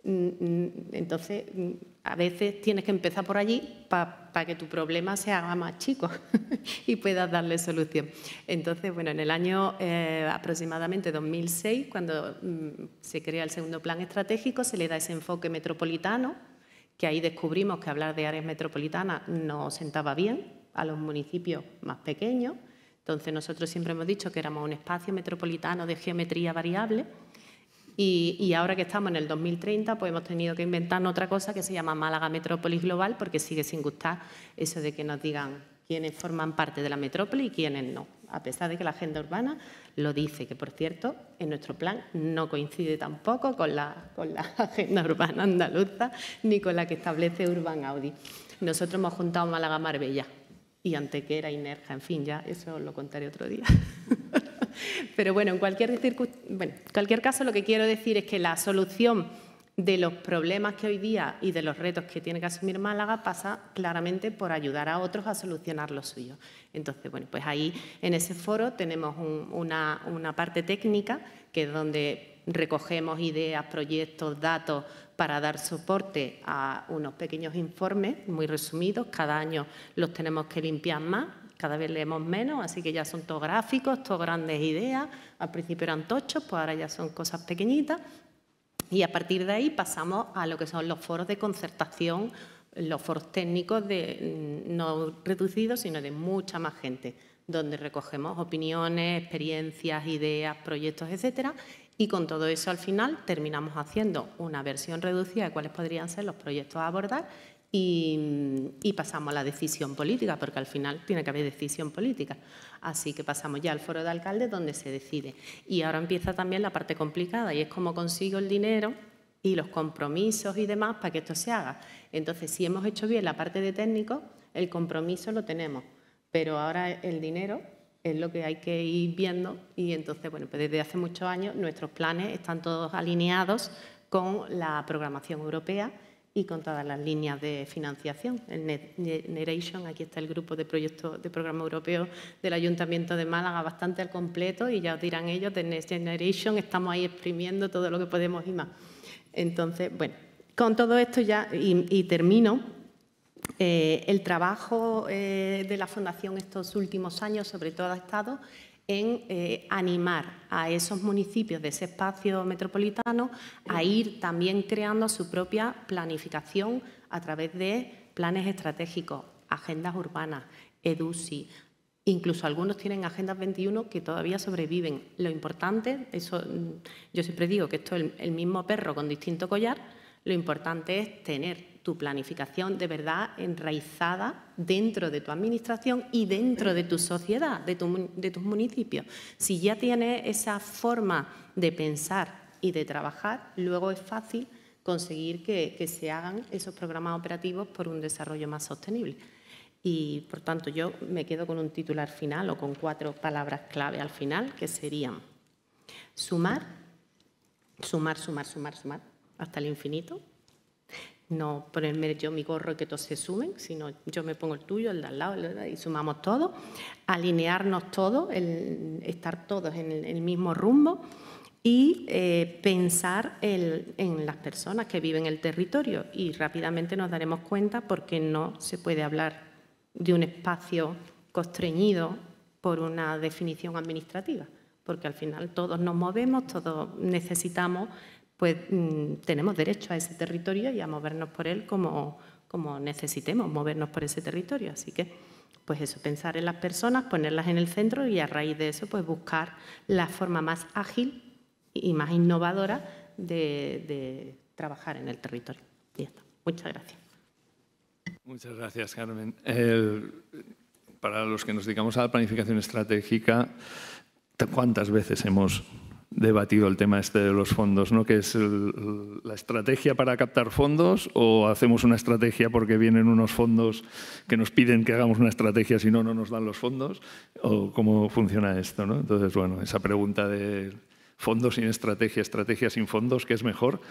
Entonces, a veces tienes que empezar por allí para que tu problema se haga más chico y puedas darle solución. Entonces, bueno, en el año aproximadamente 2006, cuando se crea el segundo plan estratégico, se le da ese enfoque metropolitano, que ahí descubrimos que hablar de áreas metropolitanas no sentaba bien a los municipios más pequeños. Entonces, nosotros siempre hemos dicho que éramos un espacio metropolitano de geometría variable. Y ahora que estamos en el 2030, pues hemos tenido que inventarnos otra cosa que se llama Málaga Metrópolis Global, porque sigue sin gustar eso de que nos digan quiénes forman parte de la metrópoli y quiénes no, a pesar de que la agenda urbana lo dice, que por cierto, en nuestro plan no coincide tampoco con la agenda urbana andaluza ni con la que establece Urban Audi. Nosotros hemos juntado Málaga-Marbella y Antequera y Nerja, en fin, ya eso os lo contaré otro día. Pero bueno, en cualquier caso, lo que quiero decir es que la solución de los problemas que hoy día y de los retos que tiene que asumir Málaga pasa claramente por ayudar a otros a solucionar los suyos. Entonces, bueno, pues ahí en ese foro tenemos una parte técnica que es donde recogemos ideas, proyectos, datos para dar soporte a unos pequeños informes muy resumidos. Cada año los tenemos que limpiar más. Cada vez leemos menos, así que ya son todos gráficos, todas grandes ideas. Al principio eran tochos, pues ahora ya son cosas pequeñitas. Y a partir de ahí pasamos a lo que son los foros de concertación, los foros técnicos no reducidos, sino de mucha más gente. donde recogemos opiniones, experiencias, ideas, proyectos, etcétera, y con todo eso al final terminamos haciendo una versión reducida de cuáles podrían ser los proyectos a abordar y pasamos a la decisión política, porque al final tiene que haber decisión política. Así que pasamos ya al foro de alcaldes donde se decide. Y ahora empieza también la parte complicada y es cómo consigo el dinero y los compromisos y demás para que esto se haga. Entonces, si hemos hecho bien la parte de técnico, el compromiso lo tenemos, pero ahora el dinero es lo que hay que ir viendo y entonces, bueno, pues desde hace muchos años nuestros planes están todos alineados con la programación europea y con todas las líneas de financiación. El Next Generation, aquí está el grupo de proyectos de programa europeo del Ayuntamiento de Málaga, bastante al completo, y ya os dirán ellos, de Next Generation estamos ahí exprimiendo todo lo que podemos y más. Entonces, bueno, con todo esto ya, y termino, el trabajo de la Fundación estos últimos años, sobre todo, ha estado en animar a esos municipios de ese espacio metropolitano a ir también creando su propia planificación a través de planes estratégicos, agendas urbanas, EDUSI. Incluso algunos tienen agendas 21 que todavía sobreviven. Lo importante, eso, yo siempre digo que esto es el mismo perro con distinto collar, lo importante es tener tu planificación de verdad enraizada dentro de tu administración y dentro de tu sociedad, de tus municipios. Si ya tienes esa forma de pensar y de trabajar, luego es fácil conseguir que se hagan esos programas operativos por un desarrollo más sostenible. Y, por tanto, yo me quedo con un titular final o con 4 palabras clave al final, que serían sumar, sumar, sumar, sumar, sumar, hasta el infinito. No ponerme yo mi gorro y que todos se sumen, sino yo me pongo el tuyo, el de al lado, y sumamos todos. Alinearnos todos, estar todos en el mismo rumbo y pensar en las personas que viven el territorio. Y rápidamente nos daremos cuenta porque no se puede hablar de un espacio constreñido por una definición administrativa, porque al final todos nos movemos, todos necesitamos, pues tenemos derecho a ese territorio y a movernos por él como necesitemos movernos por ese territorio. Así que, pues eso, pensar en las personas, ponerlas en el centro y a raíz de eso, pues buscar la forma más ágil y más innovadora de trabajar en el territorio. Y ya está. Muchas gracias. Muchas gracias, Carmen. Para los que nos dedicamos a la planificación estratégica, ¿cuántas veces hemos debatido el tema este de los fondos, ¿no? ¿Qué es la estrategia para captar fondos o hacemos una estrategia porque vienen unos fondos que nos piden que hagamos una estrategia, si no, no nos dan los fondos? ¿O cómo funciona esto, ¿no? Entonces, bueno, esa pregunta de fondos sin estrategia, estrategia sin fondos, ¿qué es mejor?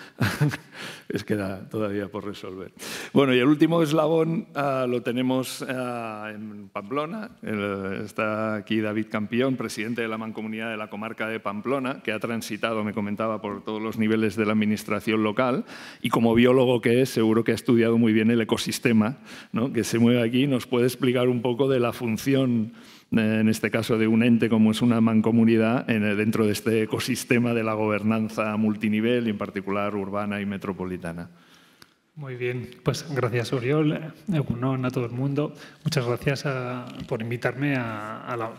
Es queda todavía por resolver. Bueno, y el último eslabón lo tenemos en Pamplona. Está aquí David Campión, presidente de la Mancomunidad de la Comarca de Pamplona, que ha transitado, me comentaba, por todos los niveles de la administración local y como biólogo que es, seguro que ha estudiado muy bien el ecosistema, ¿no?, que se mueve aquí. ¿Nos puede explicar un poco de la función, en este caso, de un ente como es una mancomunidad dentro de este ecosistema de la gobernanza multinivel, y en particular urbana y metropolitana? Muy bien, pues gracias, Oriol, a todo el mundo. Muchas gracias por invitarme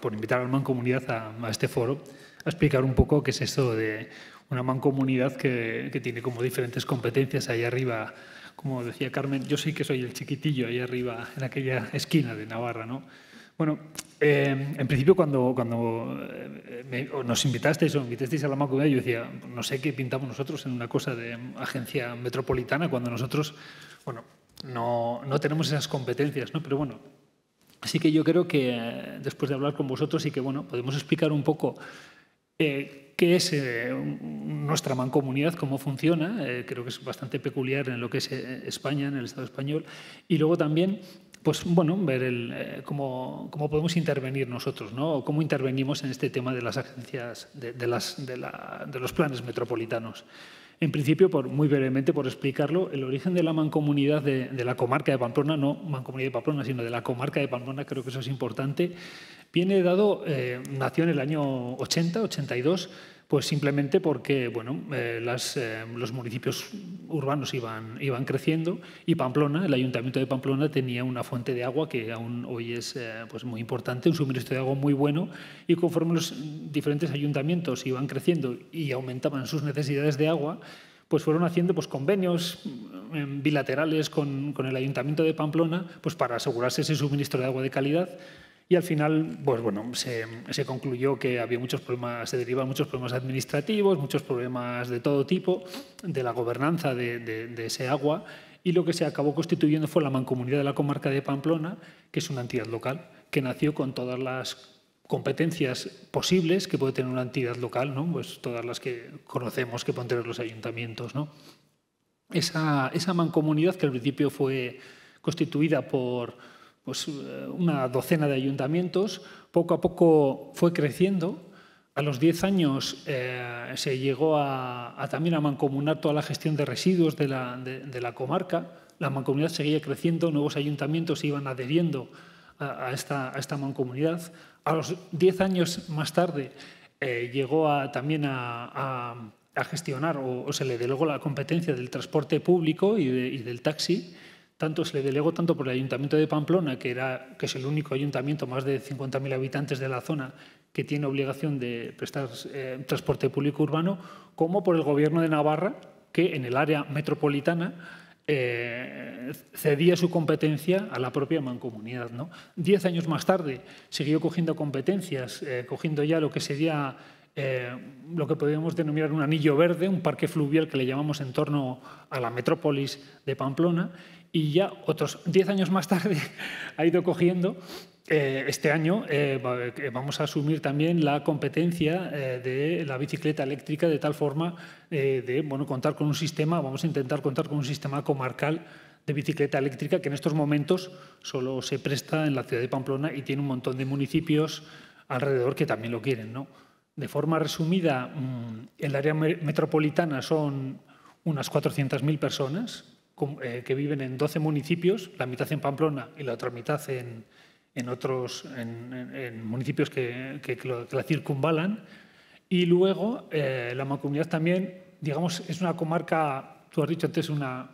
por invitar a la mancomunidad a este foro a explicar un poco qué es esto de una mancomunidad que tiene como diferentes competencias. Ahí arriba, como decía Carmen, yo sí que soy el chiquitillo ahí arriba en aquella esquina de Navarra, ¿no? Bueno, en principio cuando nos invitasteis a la mancomunidad, yo decía, no sé qué pintamos nosotros en una cosa de agencia metropolitana cuando nosotros, bueno, no tenemos esas competencias, ¿no? Pero bueno, así que yo creo que después de hablar con vosotros sí que, bueno, podemos explicar un poco qué es nuestra mancomunidad, cómo funciona. Creo que es bastante peculiar en lo que es España, en el Estado español, y luego también, pues bueno, ver cómo podemos intervenir nosotros, ¿no? Cómo intervenimos en este tema de las agencias, de los planes metropolitanos. En principio, muy brevemente, por explicarlo, el origen de la mancomunidad de la comarca de Pamplona, no Mancomunidad de Pamplona, sino de la comarca de Pamplona, creo que eso es importante, nació en el año 80, 82, Pues simplemente porque bueno, los municipios urbanos iban creciendo y Pamplona, el Ayuntamiento de Pamplona, tenía una fuente de agua que aún hoy es pues muy importante, un suministro de agua muy bueno, y conforme los diferentes ayuntamientos iban creciendo y aumentaban sus necesidades de agua, pues fueron haciendo pues, convenios bilaterales con el Ayuntamiento de Pamplona pues, para asegurarse ese suministro de agua de calidad. Y al final, pues bueno, se concluyó que había muchos problemas, se derivaban muchos problemas administrativos, muchos problemas de todo tipo, de la gobernanza de ese agua, y lo que se acabó constituyendo fue la Mancomunidad de la Comarca de Pamplona, que es una entidad local, que nació con todas las competencias posibles que puede tener una entidad local, ¿no? Pues todas las que conocemos que pueden tener los ayuntamientos, ¿no? Esa mancomunidad, que al principio fue constituida por pues, una docena de ayuntamientos, poco a poco fue creciendo. A los 10 años se llegó también a mancomunar toda la gestión de residuos de la comarca. La mancomunidad seguía creciendo, nuevos ayuntamientos se iban adheriendo a esta mancomunidad. A los 10 años más tarde llegó también a gestionar o se le delegó la competencia del transporte público y del taxi. Se le delegó tanto por el Ayuntamiento de Pamplona, que es el único ayuntamiento, más de 50.000 habitantes de la zona, que tiene obligación de prestar transporte público urbano, como por el Gobierno de Navarra, que en el área metropolitana cedía su competencia a la propia mancomunidad, ¿no? 10 años más tarde siguió cogiendo competencias, cogiendo ya lo que sería lo que podríamos denominar un anillo verde, un parque fluvial que le llamamos en torno a la metrópolis de Pamplona, y ya otros 10 años más tarde ha ido cogiendo. Este año vamos a asumir también la competencia de la bicicleta eléctrica, de tal forma de contar con un sistema, vamos a intentar contar con un sistema comarcal de bicicleta eléctrica que en estos momentos solo se presta en la ciudad de Pamplona y tiene un montón de municipios alrededor que también lo quieren, ¿no? De forma resumida, el área metropolitana son unas 400.000 personas que viven en 12 municipios, la mitad en Pamplona y la otra mitad en municipios que la circunvalan. Y luego la mancomunidad también, digamos, es una comarca, tú has dicho antes una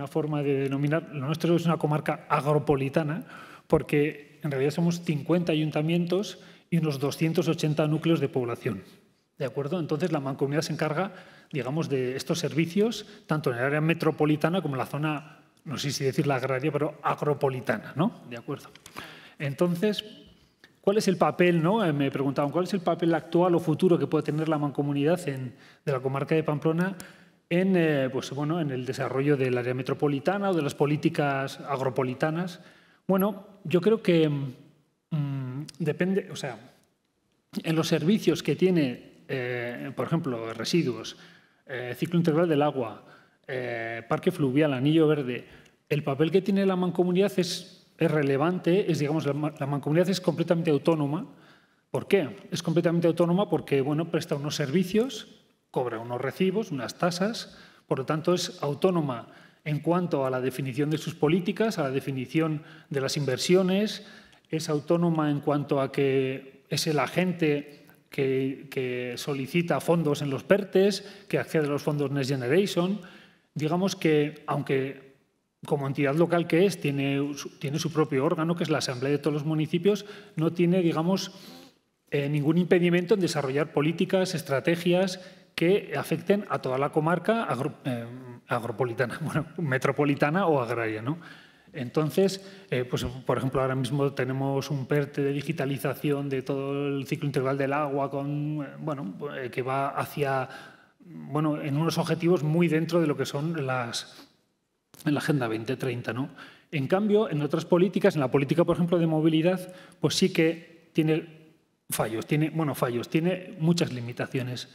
forma de denominar, lo nuestro es una comarca agropolitana, porque en realidad somos 50 ayuntamientos y unos 280 núcleos de población. ¿De acuerdo? Entonces la mancomunidad se encarga, digamos, de estos servicios, tanto en el área metropolitana como en la zona, no sé si decir la agraria, pero agropolitana, ¿no? ¿De acuerdo? Entonces, ¿cuál es el papel, no? Me preguntaban, ¿cuál es el papel actual o futuro que puede tener la mancomunidad de la comarca de Pamplona en el desarrollo del área metropolitana o de las políticas agropolitanas? Bueno, yo creo que depende, o sea, en los servicios que tiene, por ejemplo, residuos, ciclo integral del agua, parque fluvial, anillo verde, el papel que tiene la mancomunidad es relevante, digamos, la mancomunidad es completamente autónoma. ¿Por qué? Es completamente autónoma porque, bueno, presta unos servicios, cobra unos recibos, unas tasas, por lo tanto es autónoma en cuanto a la definición de sus políticas, a la definición de las inversiones, es autónoma en cuanto a que es el agente que solicita fondos en los PERTEs, que accede a los fondos Next Generation. Digamos que, aunque como entidad local que es, tiene su propio órgano, que es la Asamblea de todos los municipios, no tiene, digamos, ningún impedimento en desarrollar políticas, estrategias que afecten a toda la comarca agropolitana, bueno, metropolitana o agraria, ¿no? Entonces, pues, por ejemplo, ahora mismo tenemos un PERTE de digitalización de todo el ciclo integral del agua que va hacia, en unos objetivos muy dentro de lo que son en la Agenda 2030, ¿no? En cambio, en otras políticas, en la política, por ejemplo, de movilidad, pues sí que tiene fallos, tiene muchas limitaciones.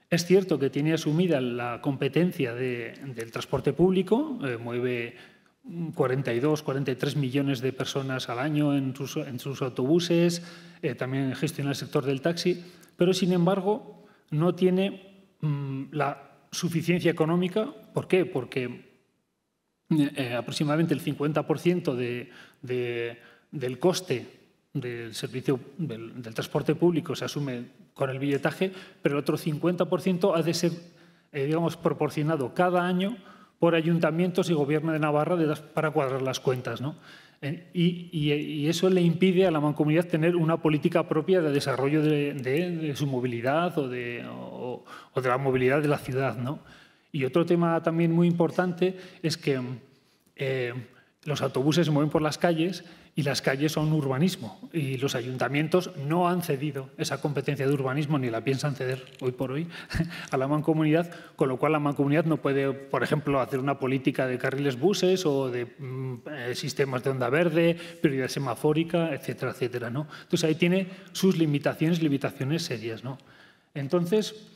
Es cierto que tiene asumida la competencia del transporte público, mueve 42, 43 millones de personas al año en sus autobuses, también gestiona el sector del taxi, pero sin embargo no tiene la suficiencia económica. ¿Por qué? Porque aproximadamente el 50% del coste del servicio del transporte público se asume con el billetaje, pero el otro 50% ha de ser, digamos, proporcionado cada año por ayuntamientos y Gobierno de Navarra para cuadrar las cuentas, ¿no? Y eso le impide a la Mancomunidad tener una política propia de desarrollo de su movilidad o de la movilidad de la ciudad, ¿no? Y otro tema también muy importante es que los autobuses se mueven por las calles y las calles son urbanismo y los ayuntamientos no han cedido esa competencia de urbanismo ni la piensan ceder hoy por hoy a la Mancomunidad, con lo cual la Mancomunidad no puede, por ejemplo, hacer una política de carriles buses o de sistemas de onda verde, prioridad semafórica, etcétera, etcétera, ¿no? Entonces ahí tiene sus limitaciones serias, ¿no? Entonces,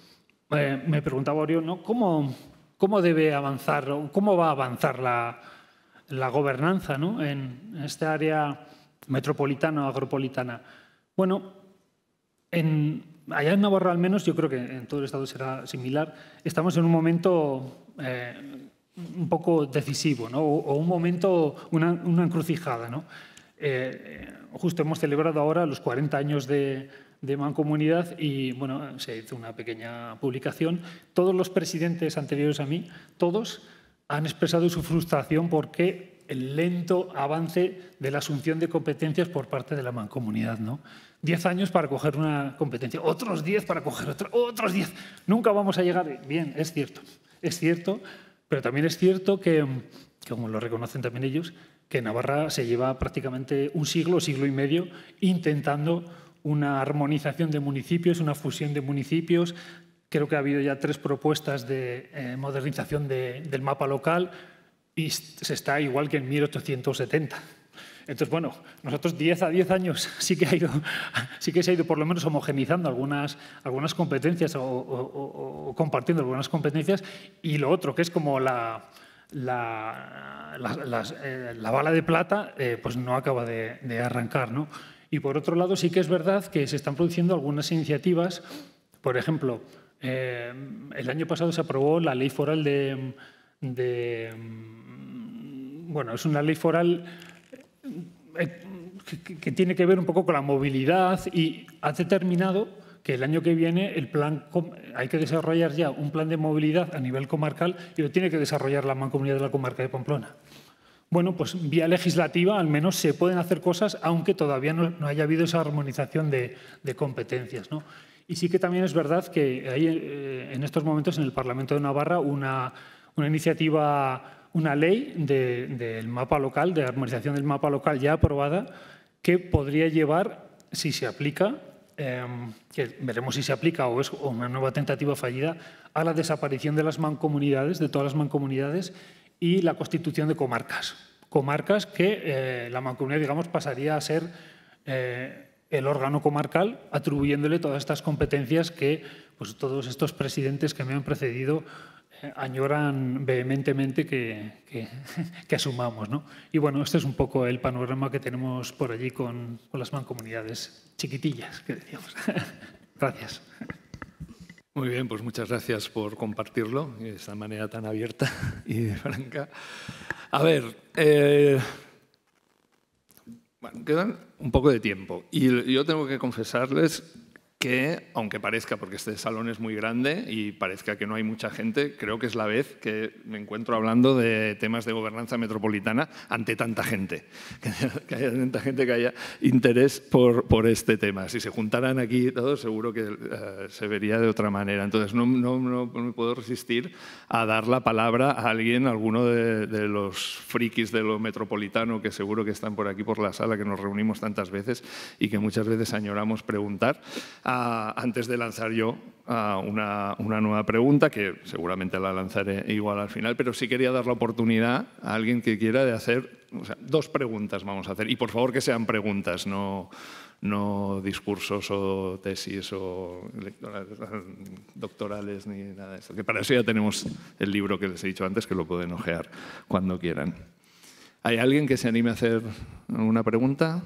me preguntaba Oriol, ¿no? ¿Cómo debe avanzar, cómo va a avanzar la gobernanza, ¿no? en esta área metropolitana o agropolitana? Bueno, allá en Navarra al menos, yo creo que en todo el Estado será similar, estamos en un momento un poco decisivo, ¿no? o un momento, una encrucijada, ¿no? Justo hemos celebrado ahora los 40 años de Mancomunidad y bueno, se hizo una pequeña publicación. Todos los presidentes anteriores a mí, todos han expresado su frustración porque el lento avance de la asunción de competencias por parte de la Mancomunidad, ¿no? 10 años para coger una competencia, otros 10 para coger otra, otros 10. Nunca vamos a llegar. Bien, es cierto, pero también es cierto que, como lo reconocen también ellos, que Navarra se lleva prácticamente un siglo y medio intentando una armonización de municipios, una fusión de municipios. Creo que ha habido ya 3 propuestas de modernización del mapa local y se está igual que en 1870. Entonces, bueno, nosotros 10 años sí que se ha ido por lo menos homogenizando algunas competencias o compartiendo algunas competencias, y lo otro, que es como la bala de plata, pues no acaba de arrancar, ¿no? Y por otro lado, sí que es verdad que se están produciendo algunas iniciativas. Por ejemplo, el año pasado se aprobó la ley foral bueno, es una ley foral que tiene que ver un poco con la movilidad y ha determinado que el año que viene hay que desarrollar ya un plan de movilidad a nivel comarcal y lo tiene que desarrollar la Mancomunidad de la Comarca de Pamplona. Bueno, pues vía legislativa al menos se pueden hacer cosas, aunque todavía no haya habido esa armonización de competencias, ¿no? Y sí que también es verdad que hay en estos momentos en el Parlamento de Navarra una iniciativa, una ley del mapa local, de armonización del mapa local ya aprobada, que podría llevar, si se aplica, que veremos si se aplica o es una nueva tentativa fallida, a la desaparición de las mancomunidades, de todas las mancomunidades, y la constitución de comarcas. Comarcas que la Mancomunidad, digamos, pasaría a ser el órgano comarcal, atribuyéndole todas estas competencias que pues, todos estos presidentes que me han precedido añoran vehementemente que asumamos, ¿no? Y bueno, este es un poco el panorama que tenemos por allí con las mancomunidades chiquitillas, que decíamos. Gracias. Muy bien, pues muchas gracias por compartirlo de esta manera tan abierta y franca. A ver, bueno, quedan un poco de tiempo y yo tengo que confesarles que, aunque parezca, porque este salón es muy grande y parezca que no hay mucha gente, creo que es la vez que me encuentro hablando de temas de gobernanza metropolitana ante tanta gente, que haya tanta gente que haya interés por este tema. Si se juntaran aquí todos, seguro que se vería de otra manera. Entonces, no me puedo resistir a dar la palabra a alguien, alguno de los frikis de lo metropolitano, que seguro que están por aquí por la sala, que nos reunimos tantas veces y que muchas veces añoramos preguntar. Antes de lanzar yo una nueva pregunta, que seguramente la lanzaré igual al final, pero sí quería dar la oportunidad a alguien que quiera de hacer, o sea, 2 preguntas vamos a hacer, y por favor que sean preguntas, no discursos o tesis o doctorales ni nada de eso, que para eso ya tenemos el libro que les he dicho antes, que lo pueden ojear cuando quieran. ¿Hay alguien que se anime a hacer una pregunta?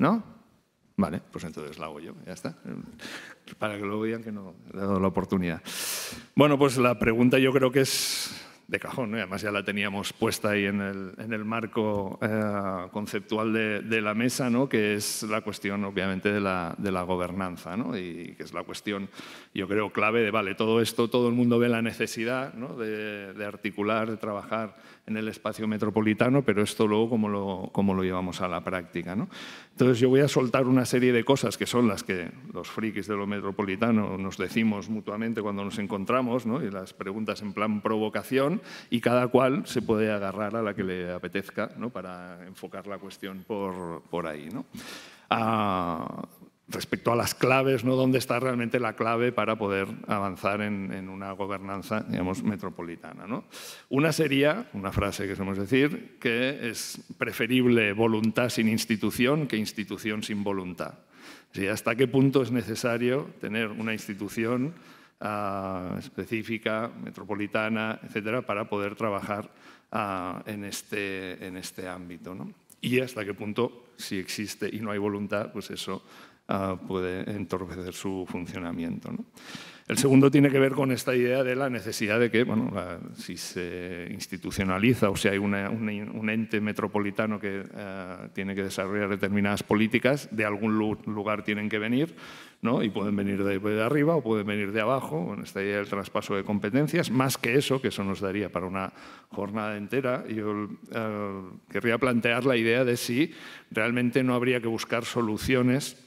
¿No? Vale, pues entonces la hago yo, ya está. Para que lo vean que no le he dado la oportunidad. Bueno, pues la pregunta yo creo que es de cajón, ¿no? Y además ya la teníamos puesta ahí en el marco conceptual de la mesa, ¿no? Que es la cuestión, obviamente, de la gobernanza, ¿no? Y que es la cuestión, yo creo, clave de, vale, todo esto, todo el mundo ve la necesidad, ¿no? de articular, de trabajar en el espacio metropolitano, pero esto luego cómo lo llevamos a la práctica, ¿no? Entonces yo voy a soltar una serie de cosas que son las que los frikis de lo metropolitano nos decimos mutuamente cuando nos encontramos, ¿no? Y las preguntas en plan provocación, y cada cual se puede agarrar a la que le apetezca, ¿no? Para enfocar la cuestión por ahí, ¿no? Respecto a las claves, ¿no? ¿Dónde está realmente la clave para poder avanzar en una gobernanza, digamos, metropolitana, ¿no? Una sería, una frase que solemos decir, que es preferible voluntad sin institución que institución sin voluntad. Sí, ¿hasta qué punto es necesario tener una institución específica, metropolitana, etcétera, para poder trabajar en este ámbito, ¿no? Y hasta qué punto, si existe y no hay voluntad, pues eso puede entorpecer su funcionamiento, ¿no? El segundo tiene que ver con esta idea de la necesidad de que, bueno, si se institucionaliza o si hay un ente metropolitano que tiene que desarrollar determinadas políticas, de algún lugar tienen que venir, ¿no? Y pueden venir de arriba o pueden venir de abajo, con esta idea del traspaso de competencias. Más que eso nos daría para una jornada entera, yo querría plantear la idea de si realmente no habría que buscar soluciones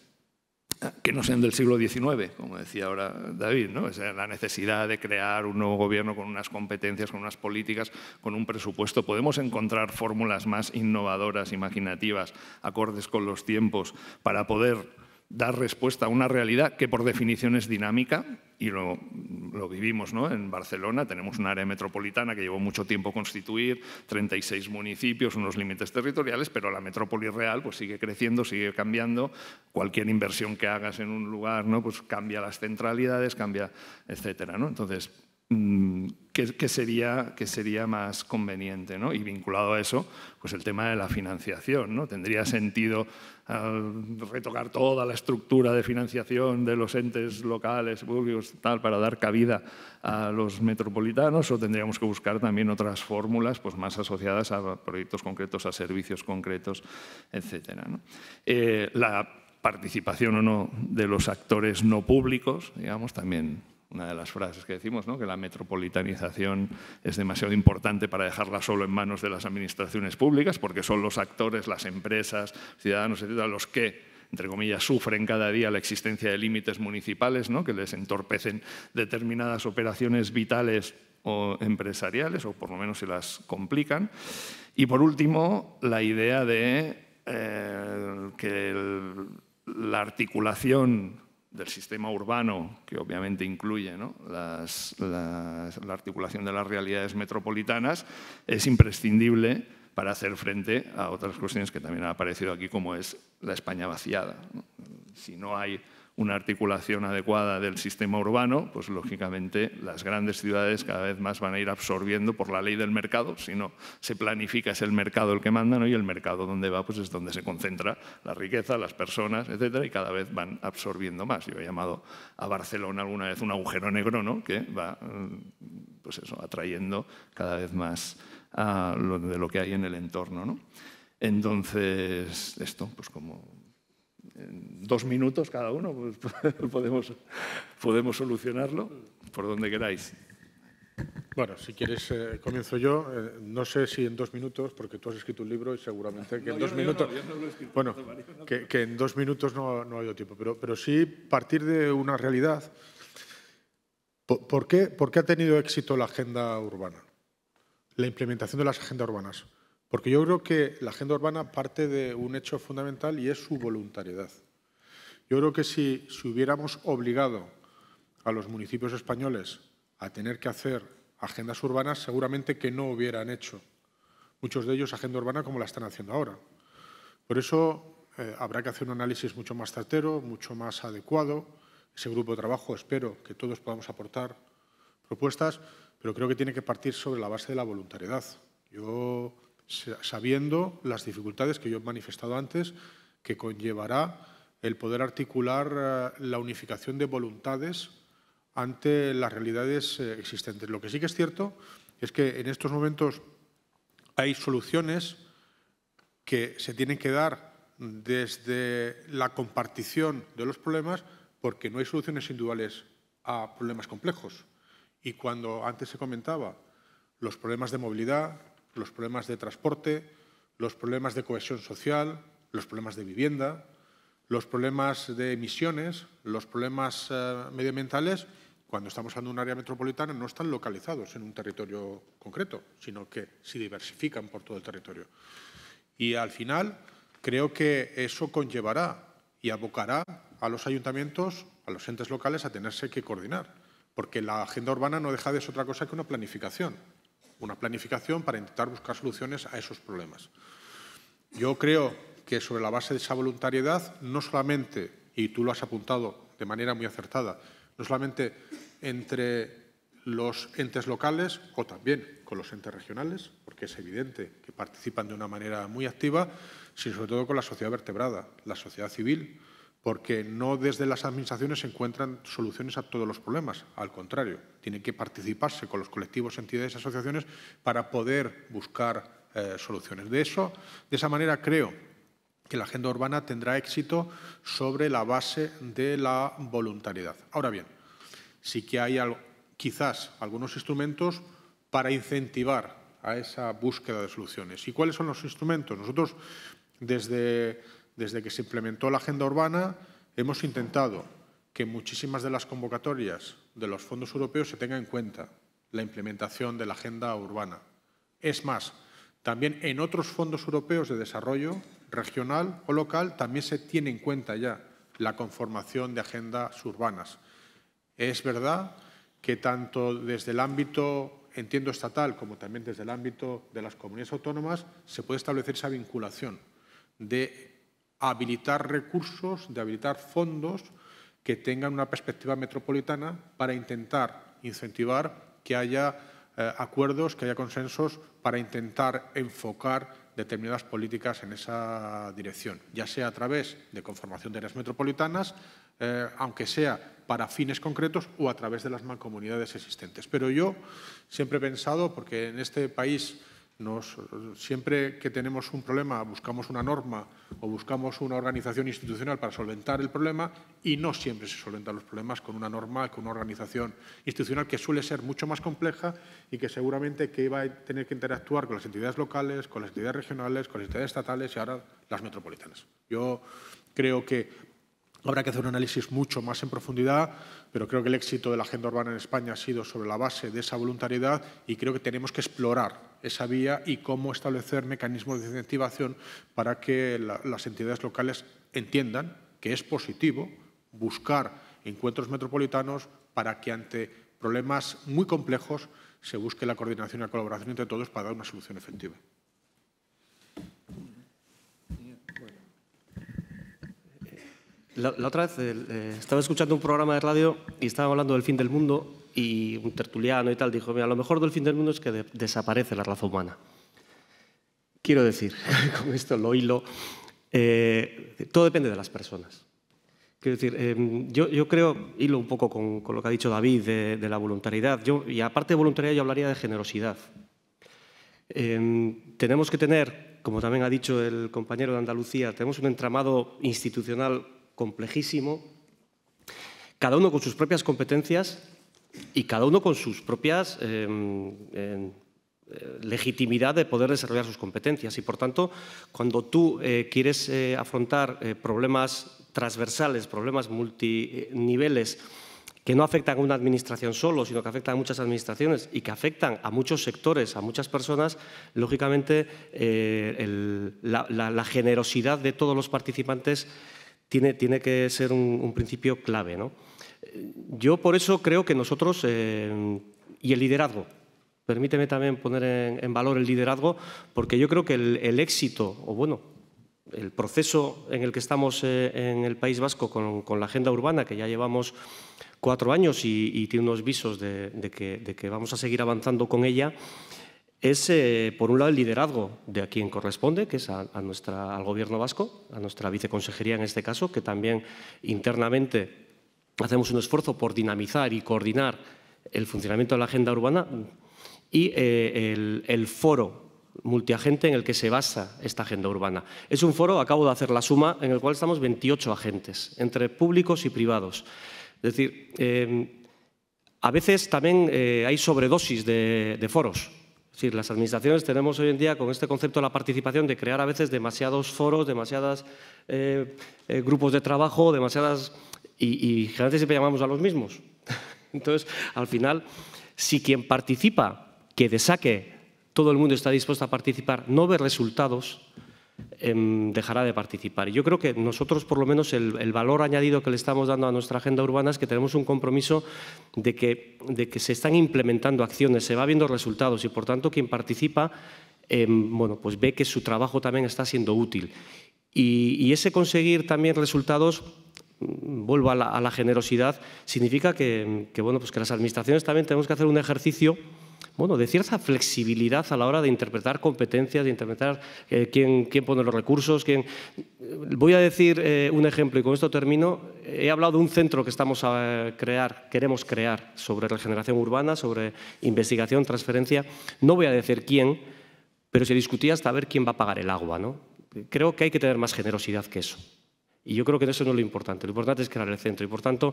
que no sean del siglo XIX, como decía ahora David, ¿no? O sea, la necesidad de crear un nuevo gobierno con unas competencias, con unas políticas, con un presupuesto. Podemos encontrar fórmulas más innovadoras, imaginativas, acordes con los tiempos, para poder dar respuesta a una realidad que por definición es dinámica, y lo vivimos, ¿no? En Barcelona tenemos un área metropolitana que llevó mucho tiempo constituir, 36 municipios, unos límites territoriales, pero la metrópoli real pues sigue creciendo, sigue cambiando. Cualquier inversión que hagas en un lugar, ¿no? Pues cambia las centralidades, cambia, etcétera, ¿no? Entonces, ¿qué sería más conveniente, ¿no? Y vinculado a eso, pues el tema de la financiación, ¿no? ¿Tendría sentido retocar toda la estructura de financiación de los entes locales, públicos, tal, para dar cabida a los metropolitanos, o tendríamos que buscar también otras fórmulas pues, más asociadas a proyectos concretos, a servicios concretos, etcétera, ¿no? La participación o no de los actores no públicos, digamos, también una de las frases que decimos, ¿no? Que la metropolitanización es demasiado importante para dejarla solo en manos de las administraciones públicas, porque son los actores, las empresas, ciudadanos, etcétera, los que, entre comillas, sufren cada día la existencia de límites municipales, ¿no? Que les entorpecen determinadas operaciones vitales o empresariales, o por lo menos se las complican. Y por último, la idea de que la articulación del sistema urbano, que obviamente incluye, ¿no? la articulación de las realidades metropolitanas, es imprescindible para hacer frente a otras cuestiones que también han aparecido aquí, como es la España vaciada, ¿no? Si no hay una articulación adecuada del sistema urbano, pues lógicamente las grandes ciudades cada vez más van a ir absorbiendo por la ley del mercado. Si no se planifica, es el mercado el que manda, ¿no? Y el mercado donde va, pues es donde se concentra la riqueza, las personas, etcétera, y cada vez van absorbiendo más. Yo he llamado a Barcelona alguna vez un agujero negro, ¿no? Que va, pues eso, atrayendo cada vez más de lo que hay en el entorno, ¿no? Entonces, esto, pues como en 2 minutos cada uno, pues podemos solucionarlo por donde queráis. Bueno, si quieres comienzo yo. No sé si en 2 minutos, porque tú has escrito un libro y seguramente que en 2 minutos... Bueno, que en 2 minutos no ha habido tiempo, pero sí partir de una realidad. ¿Por qué ha tenido éxito la agenda urbana? La implementación de las agendas urbanas. Porque yo creo que la agenda urbana parte de un hecho fundamental y es su voluntariedad. Yo creo que si hubiéramos obligado a los municipios españoles a tener que hacer agendas urbanas, seguramente que no hubieran hecho muchos de ellos agenda urbana como la están haciendo ahora. Por eso habrá que hacer un análisis mucho más certero, mucho más adecuado. Ese grupo de trabajo espero que todos podamos aportar propuestas, pero creo que tiene que partir sobre la base de la voluntariedad. Yo, sabiendo las dificultades que yo he manifestado antes, que conllevará el poder articular la unificación de voluntades ante las realidades existentes. Lo que sí que es cierto es que en estos momentos hay soluciones que se tienen que dar desde la compartición de los problemas, porque no hay soluciones individuales a problemas complejos. Y cuando antes se comentaba los problemas de movilidad, los problemas de transporte, los problemas de cohesión social, los problemas de vivienda, los problemas de emisiones, los problemas medioambientales, cuando estamos hablando de un área metropolitana, no están localizados en un territorio concreto, sino que se diversifican por todo el territorio. Y al final creo que eso conllevará y abocará a los ayuntamientos, a los entes locales, a tenerse que coordinar, porque la agenda urbana no deja de ser otra cosa que una planificación para intentar buscar soluciones a esos problemas. Yo creo que sobre la base de esa voluntariedad, no solamente, y tú lo has apuntado de manera muy acertada, no solamente entre los entes locales o también con los entes regionales, porque es evidente que participan de una manera muy activa, sino sobre todo con la sociedad vertebrada, la sociedad civil, porque no desde las administraciones se encuentran soluciones a todos los problemas. Al contrario, tiene que participarse con los colectivos, entidades y asociaciones para poder buscar soluciones. De esa manera creo que la agenda urbana tendrá éxito sobre la base de la voluntariedad. Ahora bien, sí que hay quizás algunos instrumentos para incentivar a esa búsqueda de soluciones. ¿Y cuáles son los instrumentos? Nosotros, desde que se implementó la agenda urbana, hemos intentado que en muchísimas de las convocatorias de los fondos europeos se tenga en cuenta la implementación de la agenda urbana. Es más, también en otros fondos europeos de desarrollo regional o local también se tiene en cuenta ya la conformación de agendas urbanas. Es verdad que tanto desde el ámbito, entiendo, estatal, como también desde el ámbito de las comunidades autónomas, se puede establecer esa vinculación de habilitar recursos, de habilitar fondos que tengan una perspectiva metropolitana para intentar incentivar que haya acuerdos, que haya consensos para intentar enfocar determinadas políticas en esa dirección, ya sea a través de conformación de áreas metropolitanas, aunque sea para fines concretos o a través de las mancomunidades existentes. Pero yo siempre he pensado, porque en este país siempre que tenemos un problema buscamos una norma o buscamos una organización institucional para solventar el problema, y no siempre se solventan los problemas con una norma, con una organización institucional que suele ser mucho más compleja y que seguramente que va a tener que interactuar con las entidades locales, con las entidades regionales, con las entidades estatales y ahora las metropolitanas. Yo creo que habrá que hacer un análisis mucho más en profundidad, pero creo que el éxito de la agenda urbana en España ha sido sobre la base de esa voluntariedad y creo que tenemos que explorar esa vía y cómo establecer mecanismos de incentivación para que las entidades locales entiendan que es positivo buscar encuentros metropolitanos para que ante problemas muy complejos se busque la coordinación y la colaboración entre todos para dar una solución efectiva. La otra vez estaba escuchando un programa de radio y estaba hablando del fin del mundo y un tertuliano y tal dijo, mira, lo mejor del fin del mundo es que desaparece la raza humana. Quiero decir, con esto lo hilo, todo depende de las personas. Quiero decir, yo creo, hilo un poco con lo que ha dicho David de la voluntariedad, y aparte de voluntariedad yo hablaría de generosidad. Tenemos que tener, como también ha dicho el compañero de Andalucía, tenemos un entramado institucional complejísimo, cada uno con sus propias competencias y cada uno con sus propias legitimidad de poder desarrollar sus competencias. Y, por tanto, cuando tú quieres afrontar problemas transversales, problemas multiniveles, que no afectan a una administración solo, sino que afectan a muchas administraciones y que afectan a muchos sectores, a muchas personas, lógicamente la generosidad de todos los participantes tiene que ser un principio clave, ¿no? Yo por eso creo que nosotros, y el liderazgo, permíteme también poner en valor el liderazgo, porque yo creo que el éxito, o bueno, el proceso en el que estamos en el País Vasco con la agenda urbana, que ya llevamos 4 años y tiene unos visos de que vamos a seguir avanzando con ella, es, por un lado, el liderazgo de a quien corresponde, que es al Gobierno vasco, a nuestra viceconsejería en este caso, que también internamente hacemos un esfuerzo por dinamizar y coordinar el funcionamiento de la agenda urbana. y el foro multiagente en el que se basa esta agenda urbana. Es un foro, acabo de hacer la suma, en el cual estamos 28 agentes, entre públicos y privados. Es decir, a veces también hay sobredosis de foros. Es decir, las administraciones tenemos hoy en día con este concepto de la participación de crear a veces demasiados foros, demasiados grupos de trabajo, demasiadas… Y generalmente siempre llamamos a los mismos. Entonces, al final, si quien participa, que de saque todo el mundo está dispuesto a participar, no ve resultados, dejará de participar. Y yo creo que nosotros, por lo menos, el valor añadido que le estamos dando a nuestra agenda urbana es que tenemos un compromiso de que se están implementando acciones, se va viendo resultados y, por tanto, quien participa bueno, pues ve que su trabajo también está siendo útil. Y ese conseguir también resultados, vuelvo a la generosidad, significa que, bueno, pues que las administraciones también tenemos que hacer un ejercicio, bueno, de cierta flexibilidad a la hora de interpretar competencias, de interpretar quién pone los recursos. Voy a decir un ejemplo y con esto termino. He hablado de un centro que queremos crear sobre regeneración urbana, sobre investigación, transferencia. No voy a decir quién, pero se discutía hasta ver quién va a pagar el agua, ¿no? Creo que hay que tener más generosidad que eso. Y yo creo que eso no es lo importante. Lo importante es crear el centro. Y, por tanto,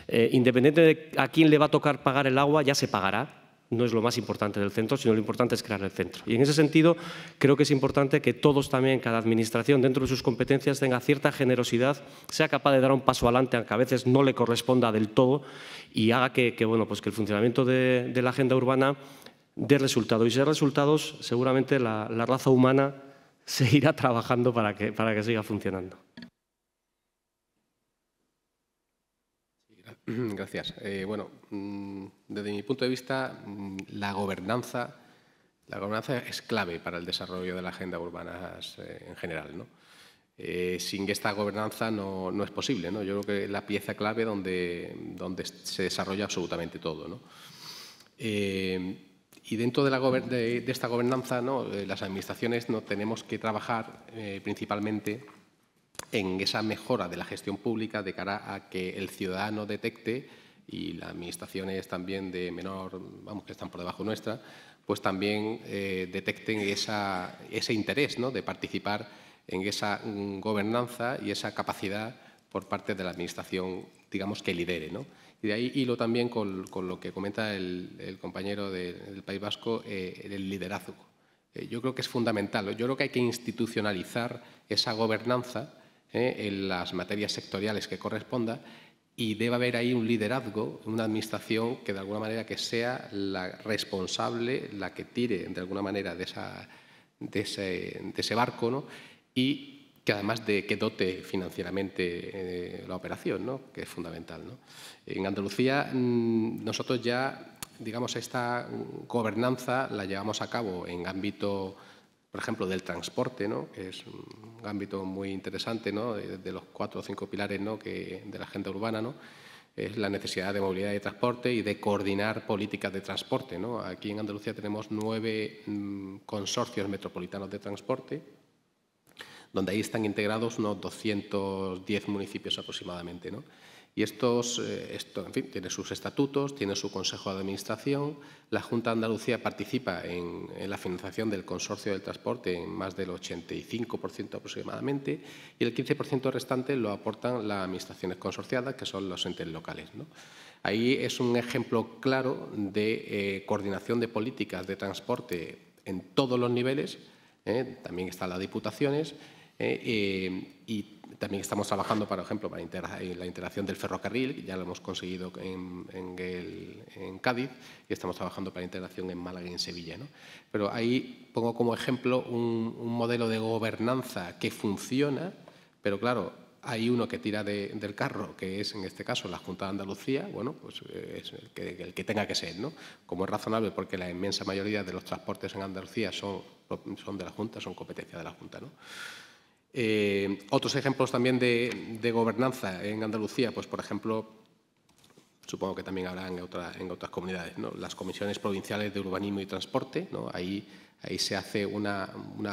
independiente de a quién le va a tocar pagar el agua, ya se pagará. No es lo más importante del centro, sino lo importante es crear el centro. Y en ese sentido, creo que es importante que todos también, cada administración, dentro de sus competencias, tenga cierta generosidad, sea capaz de dar un paso adelante, aunque a veces no le corresponda del todo, y haga que bueno, pues que el funcionamiento de la agenda urbana dé resultados. Y si hay resultados, seguramente la raza humana seguirá trabajando para que siga funcionando. Gracias. Bueno, desde mi punto de vista, la gobernanza es clave para el desarrollo de la agenda urbana en general, ¿no? Sin esta gobernanza no es posible, ¿no? Yo creo que es la pieza clave donde se desarrolla absolutamente todo, ¿no? Y dentro de esta gobernanza, ¿no? Las administraciones no tenemos que trabajar principalmente en esa mejora de la gestión pública de cara a que el ciudadano detecte, y las administraciones también de menor, vamos, que están por debajo nuestra, pues también detecten ese interés, ¿no? De participar en esa gobernanza y esa capacidad por parte de la administración, digamos, que lidere, ¿no? Y de ahí hilo también con lo que comenta el compañero del País Vasco, el liderazgo. Yo creo que es fundamental. Yo creo que hay que institucionalizar esa gobernanza en las materias sectoriales que corresponda, y debe haber ahí un liderazgo, una administración que de alguna manera que sea la responsable, la que tire de alguna manera de ese barco, ¿no? Y que además que dote financieramente la operación, ¿no? Que es fundamental, ¿no? En Andalucía nosotros ya, digamos, esta gobernanza la llevamos a cabo en ámbito, por ejemplo, del transporte, ¿no? Que es un ámbito muy interesante, ¿no? De los 4 o 5 pilares, ¿no? de la agenda urbana, ¿no? Es la necesidad de movilidad y transporte y de coordinar políticas de transporte, ¿no? Aquí en Andalucía tenemos 9 consorcios metropolitanos de transporte, donde ahí están integrados unos 210 municipios aproximadamente, ¿no? Y esto, en fin, tiene sus estatutos, tiene su consejo de administración. La Junta de Andalucía participa en la financiación del consorcio del transporte en más del 85% aproximadamente, y el 15% restante lo aportan las administraciones consorciadas, que son los entes locales, ¿no? Ahí es un ejemplo claro de coordinación de políticas de transporte en todos los niveles. También están las diputaciones, y también estamos trabajando, por ejemplo, para la integración del ferrocarril, ya lo hemos conseguido en Cádiz, y estamos trabajando para la integración en Málaga y en Sevilla, ¿no? Pero ahí pongo como ejemplo un modelo de gobernanza que funciona, pero claro, hay uno que tira del carro, que es en este caso la Junta de Andalucía. Bueno, pues es el que tenga que ser, ¿no? Como es razonable, porque la inmensa mayoría de los transportes en Andalucía son de la Junta, son competencia de la Junta, ¿no? Otros ejemplos también de gobernanza en Andalucía, pues por ejemplo, supongo que también habrá en otras comunidades, ¿no? Las comisiones provinciales de urbanismo y transporte, ¿no? Ahí se hace una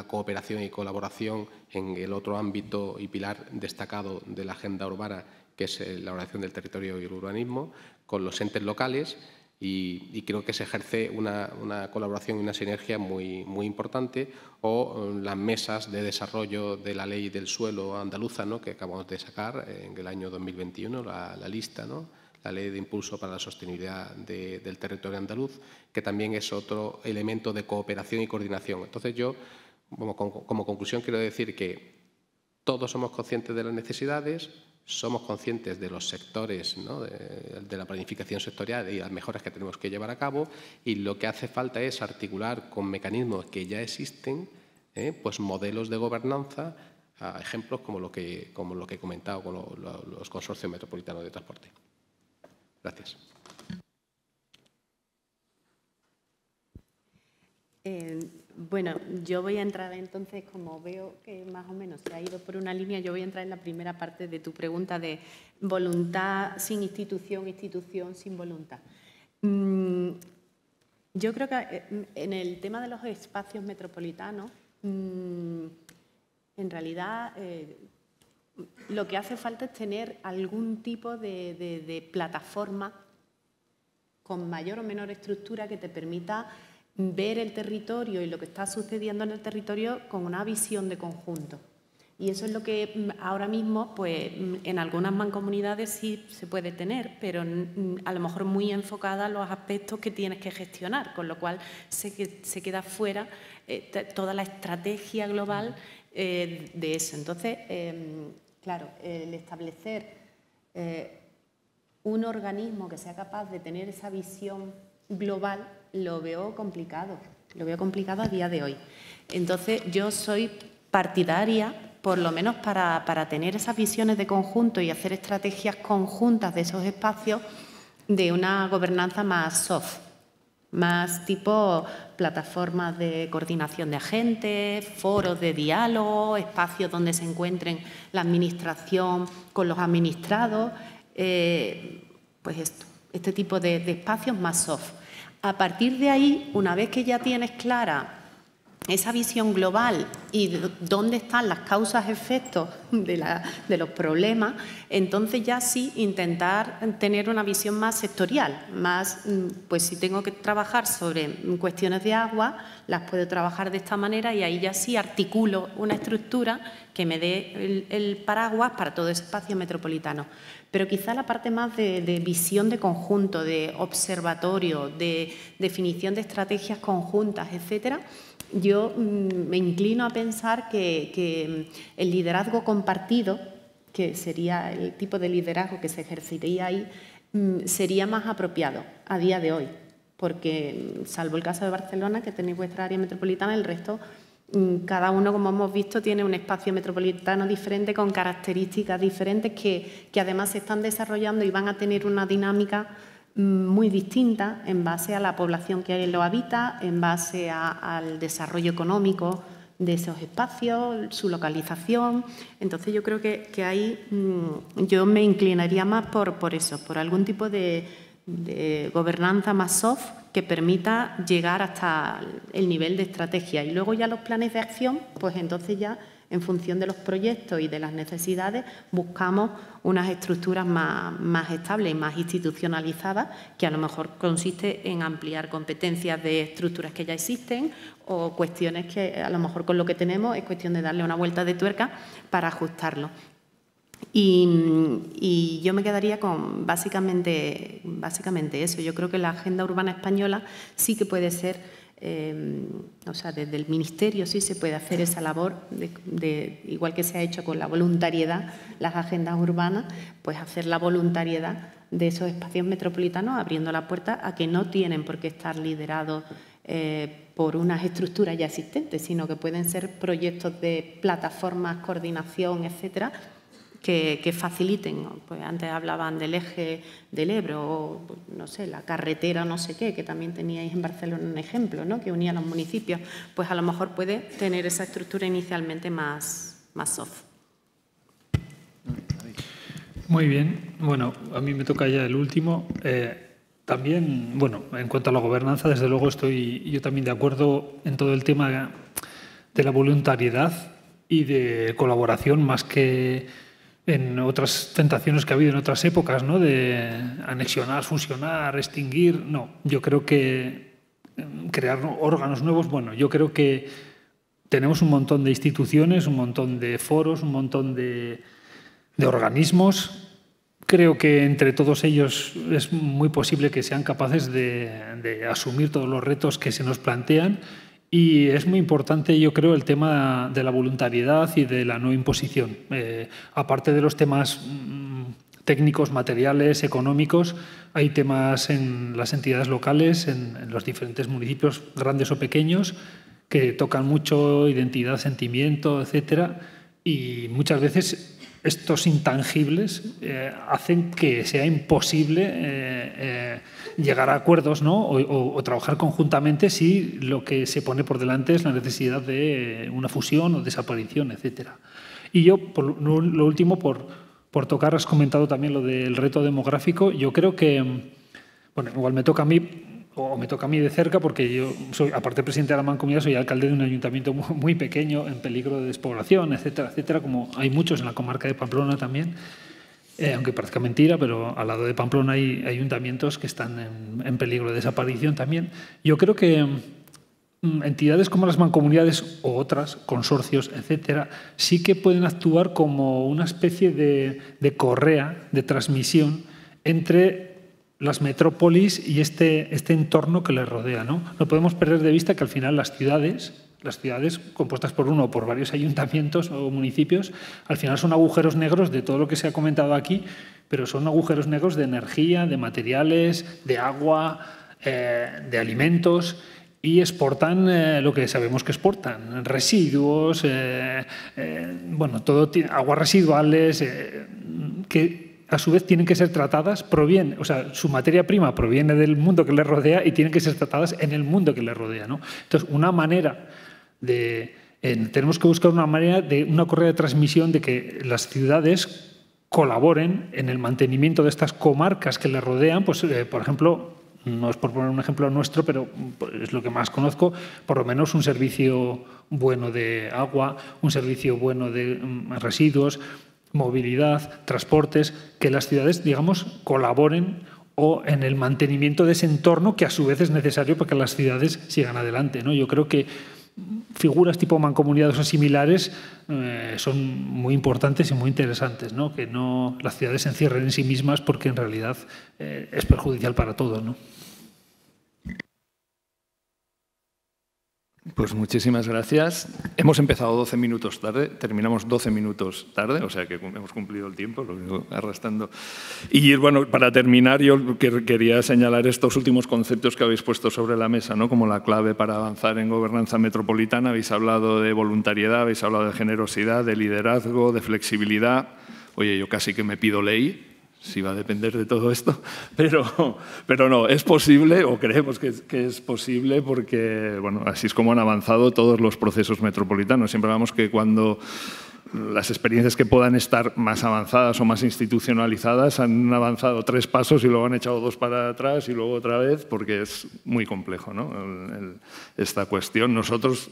cooperación y colaboración en el otro ámbito y pilar destacado de la agenda urbana, que es la ordenación del territorio y el urbanismo, con los entes locales, Y creo que se ejerce una colaboración y una sinergia muy importante, o las mesas de desarrollo de la ley del suelo andaluza, ¿no?, que acabamos de sacar en el año 2021, la lista, ¿no?, la ley de impulso para la sostenibilidad del territorio andaluz, que también es otro elemento de cooperación y coordinación. Entonces yo, como conclusión, quiero decir que todos somos conscientes de las necesidades, somos conscientes de los sectores, ¿no?, de la planificación sectorial y las mejoras que tenemos que llevar a cabo, y lo que hace falta es articular con mecanismos que ya existen, pues modelos de gobernanza, ejemplos como lo que he comentado con los consorcios metropolitanos de transporte. Gracias. Bueno, yo voy a entrar entonces, como veo que más o menos se ha ido por una línea, yo voy a entrar en la primera parte de tu pregunta de voluntad sin institución, institución sin voluntad. Yo creo que en el tema de los espacios metropolitanos, en realidad lo que hace falta es tener algún tipo de plataforma con mayor o menor estructura que te permita ver el territorio y lo que está sucediendo en el territorio con una visión de conjunto. Y eso es lo que ahora mismo, pues, en algunas mancomunidades sí se puede tener, pero a lo mejor muy enfocada a los aspectos que tienes que gestionar, con lo cual se queda fuera toda la estrategia global de eso. Entonces, claro, el establecer un organismo que sea capaz de tener esa visión global lo veo complicado a día de hoy. Entonces, yo soy partidaria, por lo menos para tener esas visiones de conjunto y hacer estrategias conjuntas de esos espacios, de una gobernanza más soft, más tipo plataformas de coordinación de agentes, foros de diálogo, espacios donde se encuentren la administración con los administrados, pues este tipo de espacios más soft. A partir de ahí, una vez que ya tienes clara esa visión global y dónde están las causas-efectos de los problemas, entonces ya sí intentar tener una visión más sectorial, más, pues si tengo que trabajar sobre cuestiones de agua, las puedo trabajar de esta manera y ahí ya sí articulo una estructura que me dé el paraguas para todo ese espacio metropolitano. Pero quizá la parte más de visión de conjunto, de observatorio, de definición de estrategias conjuntas, etcétera, yo me inclino a pensar que el liderazgo compartido, que sería el tipo de liderazgo que se ejercería ahí, sería más apropiado a día de hoy, porque salvo el caso de Barcelona, que tenéis vuestra área metropolitana, el resto, cada uno, como hemos visto, tiene un espacio metropolitano diferente, con características diferentes que además se están desarrollando y van a tener una dinámica muy distinta en base a la población que lo habita, en base al desarrollo económico de esos espacios, su localización. Entonces yo creo que ahí yo me inclinaría más por eso, por algún tipo de gobernanza más soft que permita llegar hasta el nivel de estrategia. Y luego ya los planes de acción, pues entonces ya en función de los proyectos y de las necesidades, buscamos unas estructuras más estables y más institucionalizadas, que a lo mejor consiste en ampliar competencias de estructuras que ya existen o cuestiones que a lo mejor con lo que tenemos es cuestión de darle una vuelta de tuerca para ajustarlo. Y yo me quedaría con básicamente eso. Yo creo que la agenda urbana española sí que puede ser, o sea, desde el Ministerio sí se puede hacer esa labor, igual que se ha hecho con la voluntariedad, las agendas urbanas, pues hacer la voluntariedad de esos espacios metropolitanos, abriendo la puerta a que no tienen por qué estar liderados por unas estructuras ya existentes, sino que pueden ser proyectos de plataformas, coordinación, etcétera, que faciliten. Pues antes hablaban del eje del Ebro o, no sé, la carretera no sé qué, que también teníais en Barcelona un ejemplo, ¿no?, que unía a los municipios. Pues a lo mejor puede tener esa estructura inicialmente más soft. Muy bien. Bueno, a mí me toca ya el último. También, bueno, en cuanto a la gobernanza, desde luego estoy yo también de acuerdo en todo el tema de la voluntariedad y de colaboración, más que en otras tentaciones que ha habido en otras épocas, ¿no? De anexionar, fusionar, extinguir. No, yo creo que crear órganos nuevos, bueno, yo creo que tenemos un montón de instituciones, un montón de foros, un montón de organismos. Creo que entre todos ellos es muy posible que sean capaces de asumir todos los retos que se nos plantean, y es muy importante, yo creo, el tema de la voluntariedad y de la no imposición. Aparte de los temas técnicos, materiales, económicos, hay temas en las entidades locales, en los diferentes municipios, grandes o pequeños, que tocan mucho identidad, sentimiento, etcétera, y muchas veces estos intangibles hacen que sea imposible llegar a acuerdos, ¿no? o trabajar conjuntamente si lo que se pone por delante es la necesidad de una fusión o desaparición, etc. Y yo, por lo último, por tocar, has comentado también lo del reto demográfico. Yo creo que, bueno, igual me toca a mí de cerca, porque yo soy, aparte de presidente de la Mancomunidad, soy alcalde de un ayuntamiento muy pequeño, en peligro de despoblación, etcétera, etcétera, como hay muchos en la comarca de Pamplona también, aunque parezca mentira, pero al lado de Pamplona hay ayuntamientos que están en peligro de desaparición también. Yo creo que entidades como las mancomunidades o otras, consorcios, etcétera, sí que pueden actuar como una especie de correa de transmisión entre las metrópolis y este entorno que les rodea, ¿no? No podemos perder de vista que al final las ciudades compuestas por uno o por varios ayuntamientos o municipios, al final son agujeros negros de todo lo que se ha comentado aquí, pero son agujeros negros de energía, de materiales, de agua, de alimentos, y exportan lo que sabemos que exportan, residuos, bueno, todo, aguas residuales, que a su vez tienen que ser tratadas, o sea, su materia prima proviene del mundo que les rodea y tienen que ser tratadas en el mundo que les rodea, ¿no? Entonces, tenemos que buscar una manera de una correa de transmisión de que las ciudades colaboren en el mantenimiento de estas comarcas que les rodean, pues, por ejemplo, no es por poner un ejemplo nuestro, pero es lo que más conozco, por lo menos un servicio bueno de agua, un servicio bueno de residuos, movilidad, transportes, que las ciudades, digamos, colaboren o en el mantenimiento de ese entorno que a su vez es necesario para que las ciudades sigan adelante, ¿no? Yo creo que figuras tipo mancomunidades o similares son muy importantes y muy interesantes, ¿no? Que no las ciudades se encierren en sí mismas, porque en realidad es perjudicial para todos, ¿no? Pues muchísimas gracias. Hemos empezado 12 minutos tarde, terminamos 12 minutos tarde, o sea que hemos cumplido el tiempo, lo digo arrastrando. Y bueno, para terminar, yo quería señalar estos últimos conceptos que habéis puesto sobre la mesa, ¿no? Como la clave para avanzar en gobernanza metropolitana. Habéis hablado de voluntariedad, habéis hablado de generosidad, de liderazgo, de flexibilidad. Oye, yo casi que me pido ley, si va a depender de todo esto, pero no, es posible, o creemos que es posible, porque bueno, así es como han avanzado todos los procesos metropolitanos. Siempre vemos que cuando las experiencias que puedan estar más avanzadas o más institucionalizadas han avanzado 3 pasos y luego han echado 2 para atrás y luego otra vez, porque es muy complejo, ¿no? Esta cuestión. Nosotros,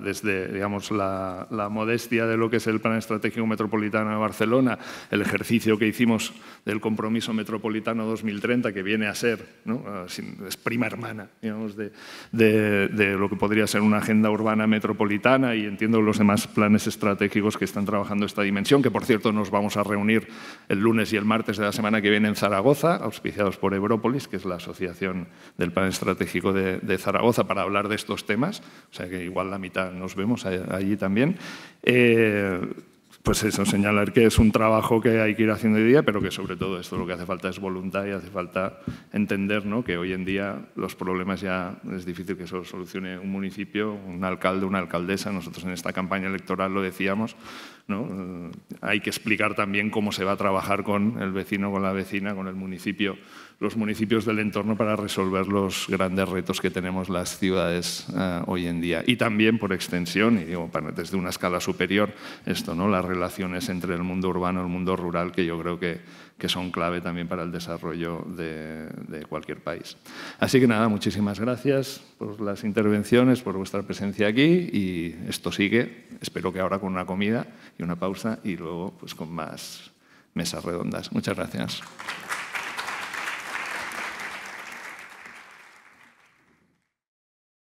desde digamos, la modestia de lo que es el Plan Estratégico Metropolitano de Barcelona, el ejercicio que hicimos del Compromiso Metropolitano 2030, que viene a ser, ¿no? Es prima hermana, digamos, de lo que podría ser una agenda urbana metropolitana, y entiendo los demás planes estratégicos que están trabajando esta dimensión, que por cierto nos vamos a reunir el lunes y el martes de la semana que viene en Zaragoza, auspiciados por Európolis, que es la asociación del Plan Estratégico de Zaragoza, para hablar de estos temas, o sea que igual la mitad nos vemos allí también. Pues eso, señalar que es un trabajo que hay que ir haciendo hoy día, pero que sobre todo esto lo que hace falta es voluntad, y hace falta entender, ¿no? Que hoy en día los problemas ya es difícil que eso solucione un municipio, un alcalde, una alcaldesa. Nosotros en esta campaña electoral lo decíamos, ¿no? Hay que explicar también cómo se va a trabajar con el vecino, con la vecina, con el municipio, los municipios del entorno, para resolver los grandes retos que tenemos las ciudades hoy en día. Y también, por extensión, y digo, desde una escala superior, esto, ¿no? Las relaciones entre el mundo urbano y el mundo rural, que yo creo que son clave también para el desarrollo de cualquier país. Así que nada, muchísimas gracias por las intervenciones, por vuestra presencia aquí, y esto sigue, espero que ahora con una comida, y una pausa y luego pues con más mesas redondas. Muchas gracias.